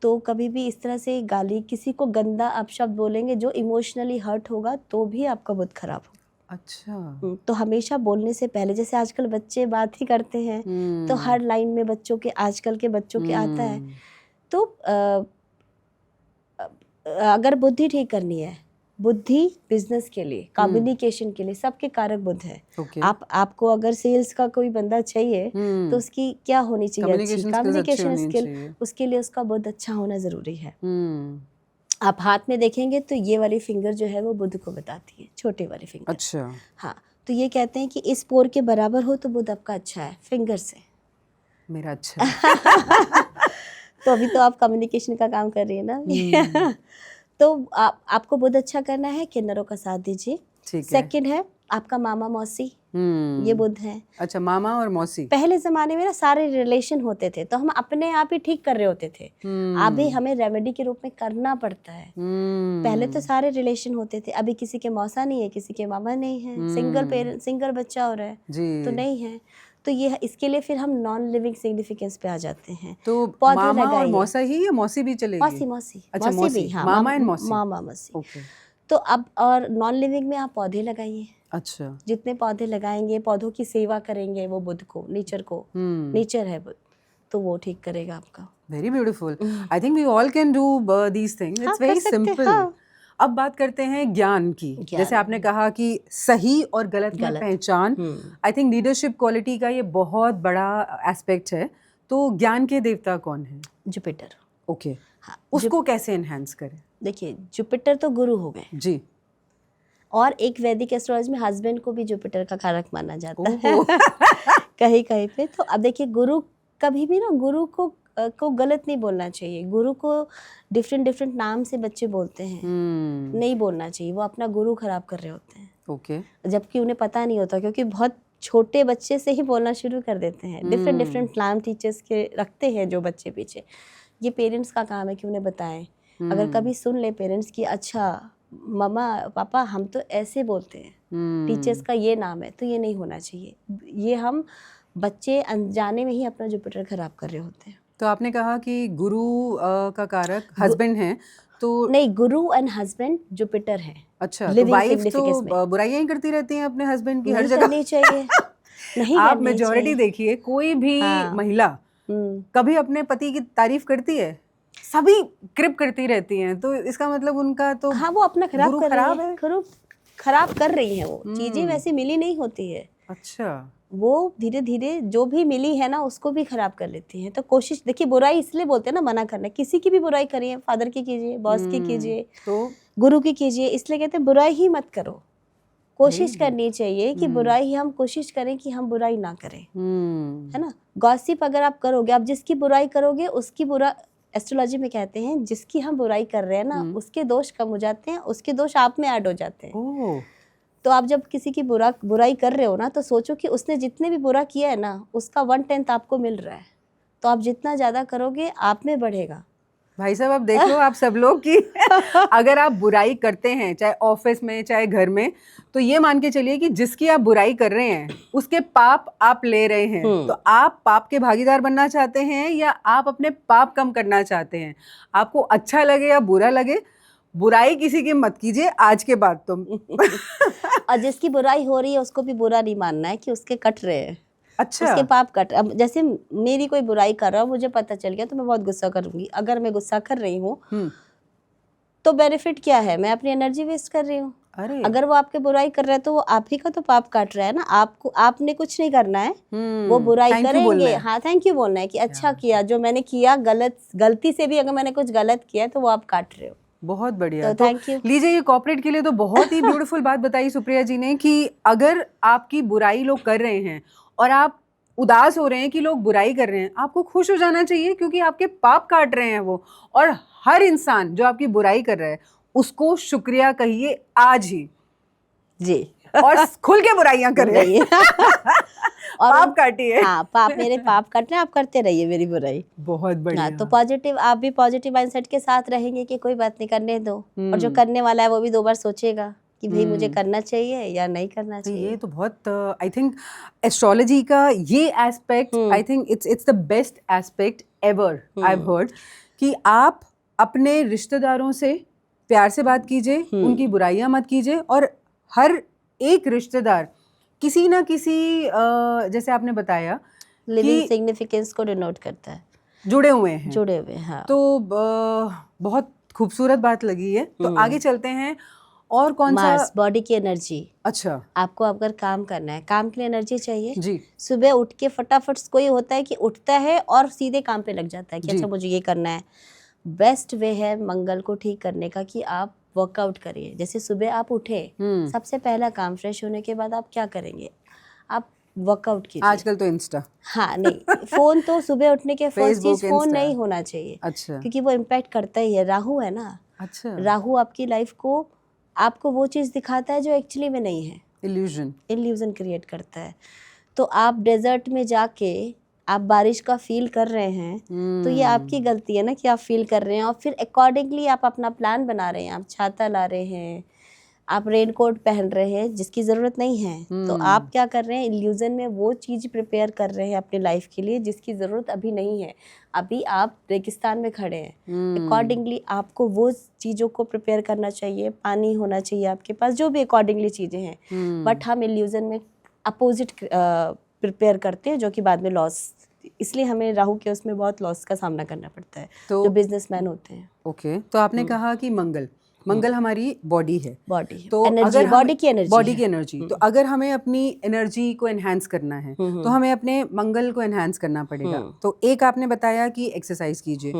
तो कभी भी इस तरह से गाली, किसी को गंदा आप शब्द बोलेंगे जो इमोशनली हर्ट होगा तो भी आपका बुध खराब होगा। अच्छा। तो हमेशा बोलने से पहले, जैसे आजकल बच्चे बात ही करते हैं तो हर लाइन में बच्चों के, आजकल के बच्चों के आता है। तो अगर बुद्धि ठीक करनी है, बुद्धि बिजनेस के लिए, कम्युनिकेशन के लिए, सबके कारक बुध है। आपको अगर सेल्स का कोई बंदा चाहिए तो उसकी क्या होनी चाहिए, अच्छी कम्युनिकेशन स्किल, उसके लिए उसका बुध अच्छा होना जरूरी है। आप हाथ में देखेंगे तो ये वाली फिंगर जो है वो बुध को बताती है, छोटे वाली फिंगर। अच्छा। हाँ, तो ये कहते हैं कि इस पोर के बराबर हो तो बुध आपका अच्छा है, फिंगर से मेरा अच्छा। तो अभी तो आप कम्युनिकेशन का काम कर रही है ना। तो आपको बुध अच्छा करना है, किन्नरों का साथ दीजिए। सेकंड है आपका मामा मौसी, ये बुध है। अच्छा, मामा और मौसी। पहले जमाने में ना सारे रिलेशन होते थे तो हम अपने आप ही ठीक कर रहे होते थे, अभी हमें रेमेडी के रूप में करना पड़ता है। पहले तो सारे रिलेशन होते थे, अभी किसी के मौसा नहीं है, किसी के मामा नहीं है, सिंगल पेरेंट, सिंगल बच्चा हो रहा है तो नहीं है। तो ये इसके लिए फिर हम नॉन लिविंग सिग्निफिकेंस पे आ जाते हैं। तो मामा और मौसा ही या मौसी भी चलेगी? मौसी, मौसी। अच्छा, मौसी भी, हाँ, मामा एंड मौसी, मामा मौसी। ओके। तो अब और नॉन लिविंग में आप पौधे लगाइए। अच्छा। जितने पौधे लगाएंगे, पौधों की सेवा करेंगे, वो बुध को, नेचर को, नेचर है बुध, तो वो ठीक करेगा आपका। Very beautiful. I think we all can do these things, it's very simple. अब बात करते हैं ज्ञान की। जैसे आपने कहा कि सही और गलत में पहचान, आई थिंक लीडरशिप क्वालिटी का ये बहुत बड़ा एस्पेक्ट है। तो ज्ञान के देवता कौन है? जुपिटर। ओके। हाँ, उसको कैसे एनहांस करें? देखिए, जुपिटर तो गुरु हो गए जी, और एक वैदिक एस्ट्रोलॉजी में हस्बैंड को भी जुपिटर का कारक माना जाता है कहीं कहीं पे। तो अब देखिए, गुरु कभी भी ना, गुरु को गलत नहीं बोलना चाहिए। गुरु को डिफरेंट नाम से बच्चे बोलते हैं, नहीं बोलना चाहिए, वो अपना गुरु खराब कर रहे होते हैं। ओके। जबकि उन्हें पता नहीं होता, क्योंकि बहुत छोटे बच्चे से ही बोलना शुरू कर देते हैं। डिफरेंट नाम टीचर्स के रखते हैं जो बच्चे पीछे। ये पेरेंट्स का काम है कि उन्हें बताएं। अगर कभी सुन ले पेरेंट्स की, अच्छा मम्मा पापा हम तो ऐसे बोलते हैं, टीचर्स का ये नाम है, तो ये नहीं होना चाहिए। ये हम बच्चे अनजाने में ही अपना जुपिटर खराब कर रहे होते हैं। तो आपने कहा कि गुरु का कारक हस्बैंड है, तो नहीं, गुरु एंड हस्बैंड जुपिटर है। अच्छा, तो वाइफ तो बुराइयां ही करती रहती हैं अपने हस्बैंड की हर जगह। नहीं चाहिए। नहीं, आप मेजॉरिटी देखिए, कोई भी महिला कभी अपने पति की तारीफ करती है? सभी क्रिप करती रहती हैं, तो इसका मतलब उनका तो हाँ, वो अपना खराब कर रही है, खराब कर रही है। वो चीजें वैसे मिली नहीं होती है। अच्छा, वो धीरे धीरे जो भी मिली है ना उसको भी खराब कर लेती हैं। तो कोशिश, देखिए बुराई इसलिए बोलते हैं ना, मना करना, किसी की भी बुराई करिए, फादर की कीजिए, बॉस की कीजिए, तो गुरु की कीजिए, इसलिए कहते हैं बुराई ही मत करो, कोशिश करनी चाहिए कि बुराई हम कोशिश करें कि हम बुराई ना करें, है ना। गॉसिप अगर आप करोगे, आप जिसकी बुराई करोगे उसकी बुरा, एस्ट्रोलॉजी में कहते हैं जिसकी हम बुराई कर रहे हैं ना उसके दोष कम हो जाते हैं, उसके दोष आप में ऐड हो जाते हैं। ओह, तो आप जब किसी की बुराई कर रहे हो ना, तो सोचो कि उसने जितने भी बुरा किया है ना उसका 1/10 आपको मिल रहा है, तो आप जितना ज़्यादा करोगे आप में बढ़ेगा। भाई साहब आप देख लो आप सब लोग की अगर आप बुराई करते हैं चाहे ऑफिस में चाहे घर में, तो ये मान के चलिए कि जिसकी आप बुराई कर रहे हैं उसके पाप आप ले रहे हैं। तो आप पाप के भागीदार बनना चाहते हैं या आप अपने पाप कम करना चाहते हैं? आपको अच्छा लगे या बुरा लगे, बुराई किसी की मत कीजिए आज के बाद तुम। और जिसकी बुराई हो रही है उसको भी बुरा नहीं मानना है कि उसके कट रहे हैं, अच्छा, उसके पाप कट। अब जैसे मेरी कोई बुराई कर रहा है, मुझे पता चल गया तो मैं बहुत गुस्सा करूंगी। अगर मैं गुस्सा कर रही हूँ तो बेनिफिट क्या है, मैं अपनी एनर्जी वेस्ट कर रही हूँ। अरे अगर वो आपके बुराई कर रहा है तो वो आप ही का तो पाप काट रहा है ना, आपको, आपने कुछ नहीं करना है। वो बुराई thank you बोलना करेंगे, है। हाँ थैंक यू बोलना है कि अच्छा किया, जो मैंने किया गलती से भी अगर मैंने कुछ गलत किया है तो वो आप काट रहे हो। बहुत बढ़िया। तो थैंक यू। लीजिए, ये कॉर्पोरेट के लिए तो बहुत ही ब्यूटीफुल बात बताई सुप्रिया जी ने कि अगर आपकी बुराई लोग कर रहे हैं और आप उदास हो रहे हैं कि लोग बुराई कर रहे हैं, आपको खुश हो जाना चाहिए क्योंकि आपके पाप काट रहे हैं वो। और हर इंसान जो आपकी बुराई कर रहा है उसको शुक्रिया कहिए आज ही जी और खुल के बुराइयां करिए। और पाप काटिए। हाँ, पाप मेरे पाप काटने, आप करते रहिए मेरी बुराई। बहुत बढ़िया। तो पॉजिटिव, आप भी पॉजिटिव माइंडसेट के साथ रहेंगे कि कोई बात नहीं, करने दो। और जो करने वाला है वो भी 2 बार सोचेगा कि भाई मुझे करना चाहिए या नहीं करना चाहिए। ये तो बहुत आई थिंक एस्ट्रोलॉजी का ये aspect, I think it's the best aspect ever I have heard कि आप अपने रिश्तेदारों से प्यार से बात कीजिए, उनकी बुराइयां मत कीजिए। और हर एक रिश्तेदार किसी ना किसी जैसे आपने बताया लिविंग सिग्निफिकेंस को डिनोट करता है, जुड़े हुए हैं, जुड़े हुए। हाँ, तो बहुत खूबसूरत बात लगी है। तो आगे चलते हैं। और कौन सा? मार्स, बॉडी की एनर्जी। अच्छा, आपको अगर काम करना है, काम के लिए एनर्जी चाहिए जी, सुबह उठ के फटाफट। कोई होता है कि उठता है और सीधे काम पे लग जाता है कि अच्छा मुझे ये करना है। बेस्ट वे है मंगल को ठीक करने का कि आप वर्कआउट करिए। जैसे सुबह आप उठे, सबसे पहला काम फ्रेश होने के बाद आप क्या करेंगे, आप वर्कआउट कीजिए। आजकल तो इंस्टा, हाँ नहीं, फोन तो सुबह उठने के फर्स्ट चीज फोन Insta। नहीं होना चाहिए। अच्छा, क्योंकि वो इम्पैक्ट करता ही है। राहु है ना, अच्छा, राहु आपकी लाइफ को, आपको वो चीज़ दिखाता है जो एक्चुअली में नहीं है, इल्यूजन क्रिएट करता है। तो आप डेजर्ट में जाके आप बारिश का फील कर रहे हैं तो ये आपकी गलती है ना कि आप फील कर रहे हैं, और फिर अकॉर्डिंगली आप अपना प्लान बना रहे हैं। आप छाता ला रहे हैं, आप रेनकोट पहन रहे हैं जिसकी ज़रूरत नहीं है। तो आप क्या कर रहे हैं, इल्यूजन में वो चीज़ प्रिपेयर कर रहे हैं अपनी लाइफ के लिए जिसकी ज़रूरत अभी नहीं है। अभी आप रेगिस्तान में खड़े हैं, अकॉर्डिंगली आपको वो चीज़ों को प्रिपेयर करना चाहिए। पानी होना चाहिए आपके पास, जो भी अकॉर्डिंगली चीज़ें हैं। बट हम इल्यूजन में अपोजिट प्रिपेयर करते हैं जो कि बाद में लॉस, इसलिए हमें राहु के उसमें बहुत लॉस का सामना करना पड़ता है जो बिजनेसमैन होते हैं। ओके, तो आपने कहा कि मंगल हमारी बॉडी है, बॉडी, तो एनर्जी, बॉडी की एनर्जी। तो अगर हमें अपनी एनर्जी को एनहांस करना है तो हमें अपने मंगल को एनहांस करना पड़ेगा। तो एक आपने बताया कि एक्सरसाइज कीजिए,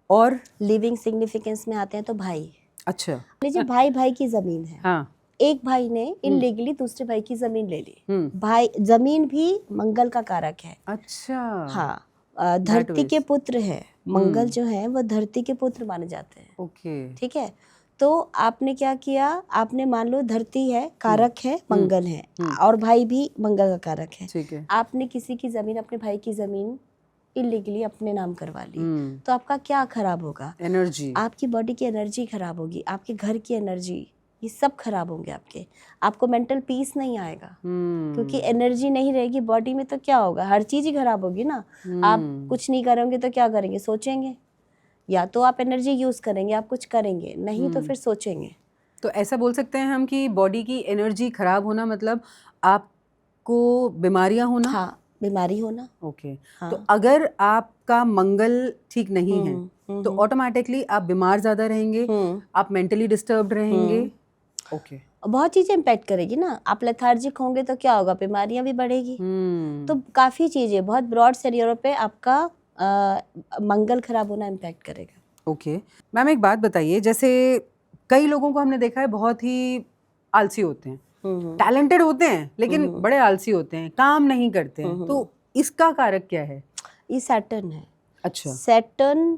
और लिविंग सिग्निफिकेंस में आते हैं तो भाई। अच्छा, लीजिए, भाई भाई की जमीन है। हाँ, एक भाई ने इनलीगली दूसरे भाई की जमीन ले ली। भाई, जमीन भी मंगल का कारक है। अच्छा, हाँ, धरती के पुत्र है मंगल, जो है वो धरती के पुत्र माने जाते हैं। ओके, ठीक है। तो आपने क्या किया, आपने मान लो धरती है कारक है, मंगल है, और भाई भी मंगल का कारक है। ठीक है। आपने किसी की जमीन, अपने भाई की जमीन इलीगली अपने नाम करवा ली, तो आपका क्या खराब होगा, एनर्जी, आपकी बॉडी की एनर्जी खराब होगी, आपके घर की एनर्जी, ये सब खराब होंगे आपके। आपको मेंटल पीस नहीं आएगा क्योंकि एनर्जी नहीं रहेगी बॉडी में। तो क्या होगा, हर चीज ही खराब होगी ना। आप कुछ नहीं करेंगे तो क्या करेंगे, सोचेंगे। या तो आप एनर्जी यूज करेंगे, आप कुछ करेंगे, नहीं तो फिर सोचेंगे। तो ऐसा बोल सकते हैं हम कि बॉडी की एनर्जी खराब होना मतलब आपको बीमारियां होना। हाँ, बीमारी होना। ओके, हाँ। तो अगर आपका मंगल ठीक नहीं है तो ऑटोमेटिकली आप बीमार ज्यादा रहेंगे, आप मेंटली डिस्टर्ब्ड रहेंगे। ओके, बहुत चीजें इम्पैक्ट करेगी ना। आप लेथार्जिक होंगे तो क्या होगा, बीमारियां भी बढ़ेगी। तो काफी चीजें, बहुत ब्रॉड सेरियर पे आपका मंगल खराब होना इम्पैक्ट करेगा। ओके, मैम एक बात बताइए, जैसे कई लोगों को हमने देखा है बहुत ही आलसी होते हैं, टैलेंटेड होते हैं लेकिन बड़े आलसी होते हैं, काम नहीं करते हैं, तो इसका कारक क्या है? ये सैटर्न है। अच्छा, सैटर्न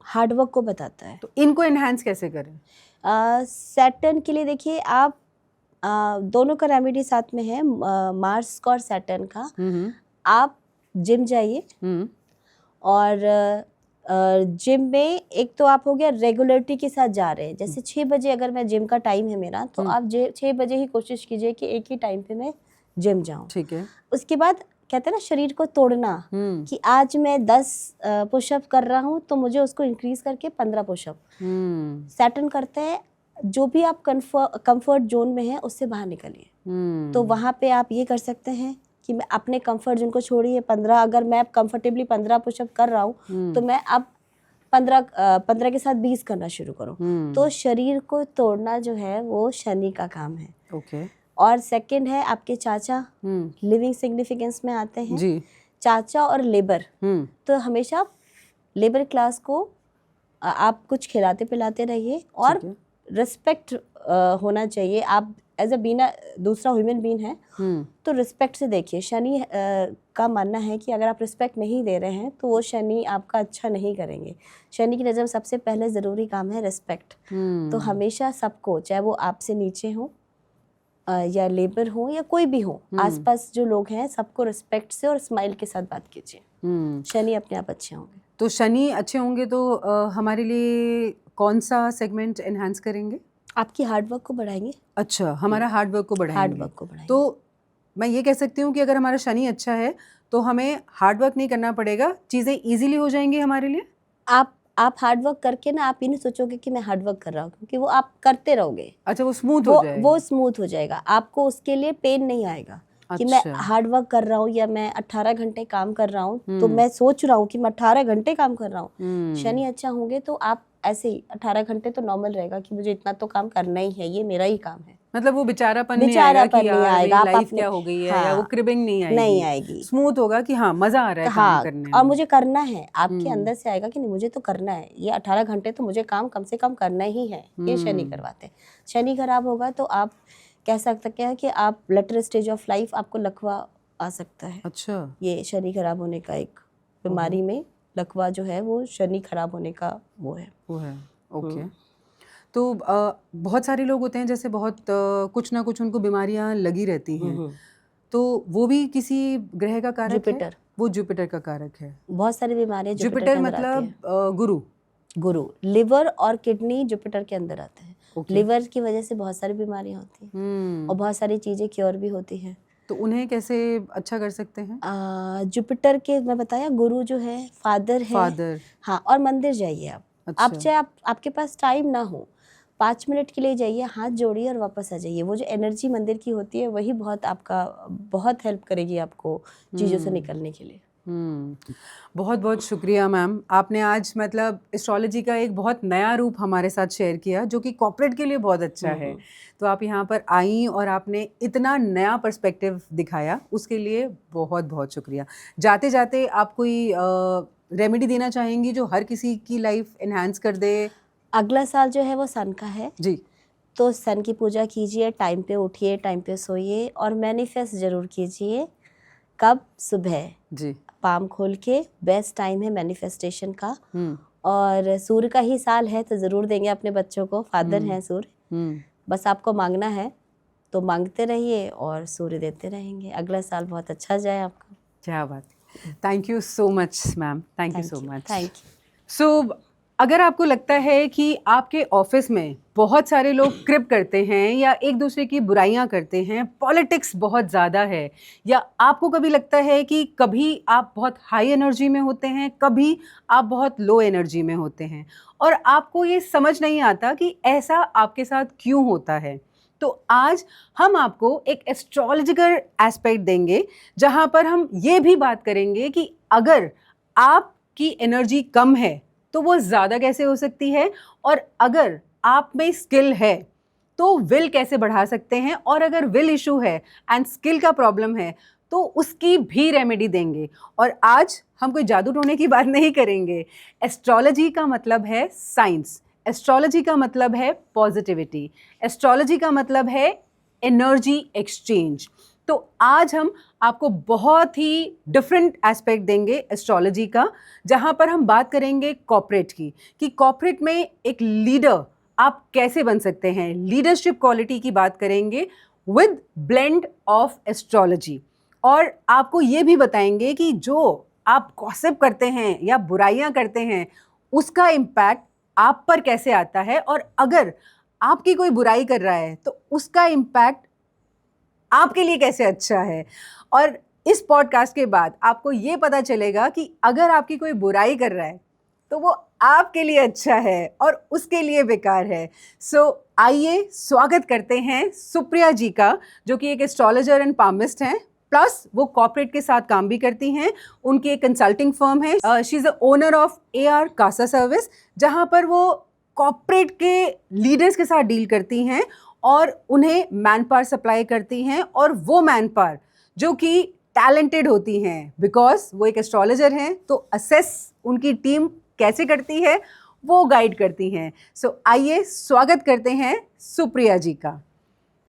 हार्डवर्क को बताता है। तो इनको एनहांस कैसे करें? सैटर्न के लिए देखिए आप दोनों का रेमेडी साथ में है, मार्स का और सैटर्न का। आप जिम जाइए और जिम में एक तो आप हो गया रेगुलरिटी के साथ जा रहे हैं, जैसे 6 बजे अगर मैं जिम का टाइम है मेरा, तो आप 6 बजे ही कोशिश कीजिए कि एक ही टाइम पे मैं जिम जाऊं। ठीक है। उसके बाद कहते हैं ना शरीर को तोड़ना, कि आज मैं 10 पुशअप कर रहा हूं तो मुझे उसको इंक्रीज करके 15 पुशअप। सैटर्न करते हैं जो भी आप कंफर्ट जोन में हैं उससे बाहर निकलिए। तो वहाँ पे आप ये कर सकते हैं कि मैं अपने कंफर्ट जोन को छोड़िए। 15 अगर मैं कंफर्टेबली 15 पुशअप कर रहा हूँ तो मैं अब 15 के साथ 20 करना शुरू करूँ। तो शरीर को तोड़ना जो है वो शनि का काम है। ओके। और सेकंड है आपके चाचा, लिविंग सिग्निफिकेंस में आते हैं जी। चाचा और लेबर। तो हमेशा लेबर क्लास को आप कुछ खिलाते पिलाते रहिए और रिस्पेक्ट होना चाहिए। आप एज अ बीना दूसरा ह्यूमन बीन है तो रिस्पेक्ट से देखिए। शनि का मानना है कि अगर आप रिस्पेक्ट नहीं दे रहे हैं तो वो शनि आपका अच्छा नहीं करेंगे। शनि की नज़र में सबसे पहले ज़रूरी काम है रिस्पेक्ट। तो हमेशा सबको, चाहे वो आपसे नीचे हो या लेबर हो या कोई भी हो, आसपास जो लोग हैं सबको रिस्पेक्ट से और स्माइल के साथ बात कीजिए। शनि अपने आप अच्छे होंगे। तो शनि अच्छे होंगे तो हमारे लिए कौन सा सेगमेंट एनहांस करेंगे? आपकी हार्डवर्क को बढ़ाएंगे। अच्छा, हमारा हार्डवर्क को बढ़ाएंगे। हार्डवर्क को बढ़ाएंगे। तो मैं ये कह सकती हूँ कि अगर हमारा शनि अच्छा है तो हमें हार्डवर्क नहीं करना पड़ेगा, चीज़ें इजीली हो जाएंगी हमारे लिए। आप हार्डवर्क करके ना आप ये नहीं सोचोगे कि मैं हार्डवर्क कर रहा हूँ, क्योंकि वो आप करते रहोगे। अच्छा, वो स्मूथ हो जाएगा। वो स्मूथ हो जाएगा, आपको उसके लिए पेन नहीं आएगा। कि मैं हार्डवर्क कर रहा हूँ या मैं 18 घंटे काम कर रहा हूँ तो मैं सोच रहा हूँ कि मैं 18 घंटे काम कर रहा हूँ। शनि अच्छा होंगे तो आप ऐसे ही 18 घंटे तो नॉर्मल रहेगा कि मुझे इतना तो काम करना ही है, ये मेरा ही काम है। मतलब वो बेचारापन नहीं आएगा कि यार लाइफ क्या हो गई है, या वो क्रिबिंग नहीं आएगी। स्मूथ होगा कि हाँ मजा आ रहा है काम करने में और मुझे करना है। आपके अंदर से आएगा कि नहीं मुझे तो करना है, ये 18 घंटे तो मुझे काम से कम करना ही है। ये शनि करवाते हैं। शनि खराब होगा तो आप कह सकते हैं कि आप लेटर स्टेज ऑफ लाइफ, आपको लकवा आ सकता है। अच्छा, ये शनि खराब होने का एक बीमारी में लकवा जो है वो शनि खराब होने का वो है। ओके। तो बहुत सारे लोग होते हैं जैसे बहुत कुछ ना कुछ उनको बीमारियां लगी रहती हैं, तो वो भी किसी ग्रह का कारक जुपिटर है? वो जुपिटर का कारक है। बहुत सारी बीमारियां जुपिटर मतलब गुरु, लिवर और किडनी जुपिटर के अंदर आते हैं। लिवर की वजह से बहुत सारी बीमारियां होती हैं और बहुत सारी चीजें क्योर भी होती हैं। तो उन्हें कैसे अच्छा कर सकते हैं? जुपिटर के मैं बताया गुरु जो है फादर है। हाँ, और मंदिर जाइए आप। अच्छा। आप चाहे आपके पास टाइम ना हो, 5 मिनट के लिए जाइए, हाथ जोड़िए और वापस आ जाइए। वो जो एनर्जी मंदिर की होती है वही बहुत हेल्प करेगी आपको चीज़ों से निकलने के लिए। बहुत बहुत शुक्रिया मैम, आपने आज मतलब एस्ट्रोलॉजी का एक बहुत नया रूप हमारे साथ शेयर किया जो कि कॉर्पोरेट के लिए बहुत अच्छा है। तो आप यहाँ पर आई और आपने इतना नया पर्सपेक्टिव दिखाया, उसके लिए बहुत बहुत शुक्रिया। जाते जाते आप कोई रेमेडी देना चाहेंगी जो हर किसी की लाइफ एनहांस कर दे? अगला साल जो है वो सन का है जी, तो सन की पूजा कीजिए, टाइम पे उठिए, टाइम पे सोइए और मैनिफेस्ट जरूर कीजिए। कब? सुबह जी, पाम खोल के बेस्ट टाइम है मैनिफेस्टेशन का। और सूर्य का ही साल है तो ज़रूर देंगे अपने बच्चों को, फादर हैं सूर्य। बस आपको मांगना है तो मांगते रहिए और सूर्य देते रहेंगे। अगला साल बहुत अच्छा जाए आपका। क्या बात। Thank you so much ma'am, thank you so much. Thank you. So अगर आपको लगता है कि आपके ऑफिस में बहुत सारे लोग क्रिप करते हैं या एक दूसरे की बुराइयां करते हैं, पॉलिटिक्स बहुत ज़्यादा है, या आपको कभी लगता है कि कभी आप बहुत हाई एनर्जी में होते हैं, कभी आप बहुत लो एनर्जी में होते हैं और आपको ये समझ नहीं आता कि ऐसा आपके साथ क्यों होता है, तो आज हम आपको एक एस्ट्रोलॉजिकल एस्पेक्ट देंगे जहां पर हम ये भी बात करेंगे कि अगर आपकी एनर्जी कम है तो वो ज़्यादा कैसे हो सकती है, और अगर आप में स्किल है तो विल कैसे बढ़ा सकते हैं, और अगर विल इशू है एंड स्किल का प्रॉब्लम है तो उसकी भी रेमेडी देंगे। और आज हम कोई जादू टोने की बात नहीं करेंगे। एस्ट्रोलॉजी का मतलब है साइंस, एस्ट्रोलॉजी का मतलब है पॉजिटिविटी, एस्ट्रोलॉजी का मतलब है एनर्जी एक्सचेंज। तो आज हम आपको बहुत ही डिफरेंट एस्पेक्ट देंगे एस्ट्रोलॉजी का, जहां पर हम बात करेंगे कॉर्पोरेट की, कि कॉर्पोरेट में एक लीडर आप कैसे बन सकते हैं। लीडरशिप क्वालिटी की बात करेंगे विद ब्लेंड ऑफ एस्ट्रोलॉजी। और आपको ये भी बताएंगे कि जो आप गॉसिप करते हैं या बुराइयां करते हैं उसका इम्पैक्ट आप पर कैसे आता है, और अगर आपकी कोई बुराई कर रहा है तो उसका इम्पैक्ट आपके लिए कैसे अच्छा है। और इस पॉडकास्ट के बाद आपको ये पता चलेगा कि अगर आपकी कोई बुराई कर रहा है तो वो आपके लिए अच्छा है और उसके लिए बेकार है। सो आइए स्वागत करते हैं सुप्रिया जी का, जो कि एक एस्ट्रोलॉजर एंड पामिस्ट हैं, प्लस वो कॉर्पोरेट के साथ काम भी करती हैं। उनकी एक कंसल्टिंग फर्म है, she is the owner of AR Casa service, जहाँ पर वो कॉर्पोरेट के लीडर्स के साथ डील करती हैं और उन्हें मैन पावर सप्लाई करती हैं, और वो मैन पावर जो कि टैलेंटेड होती हैं बिकॉज वो एक एस्ट्रोलॉजर हैं, तो असेस उनकी टीम कैसे करती है वो गाइड करती हैं। सो आइए स्वागत करते हैं सुप्रिया जी का।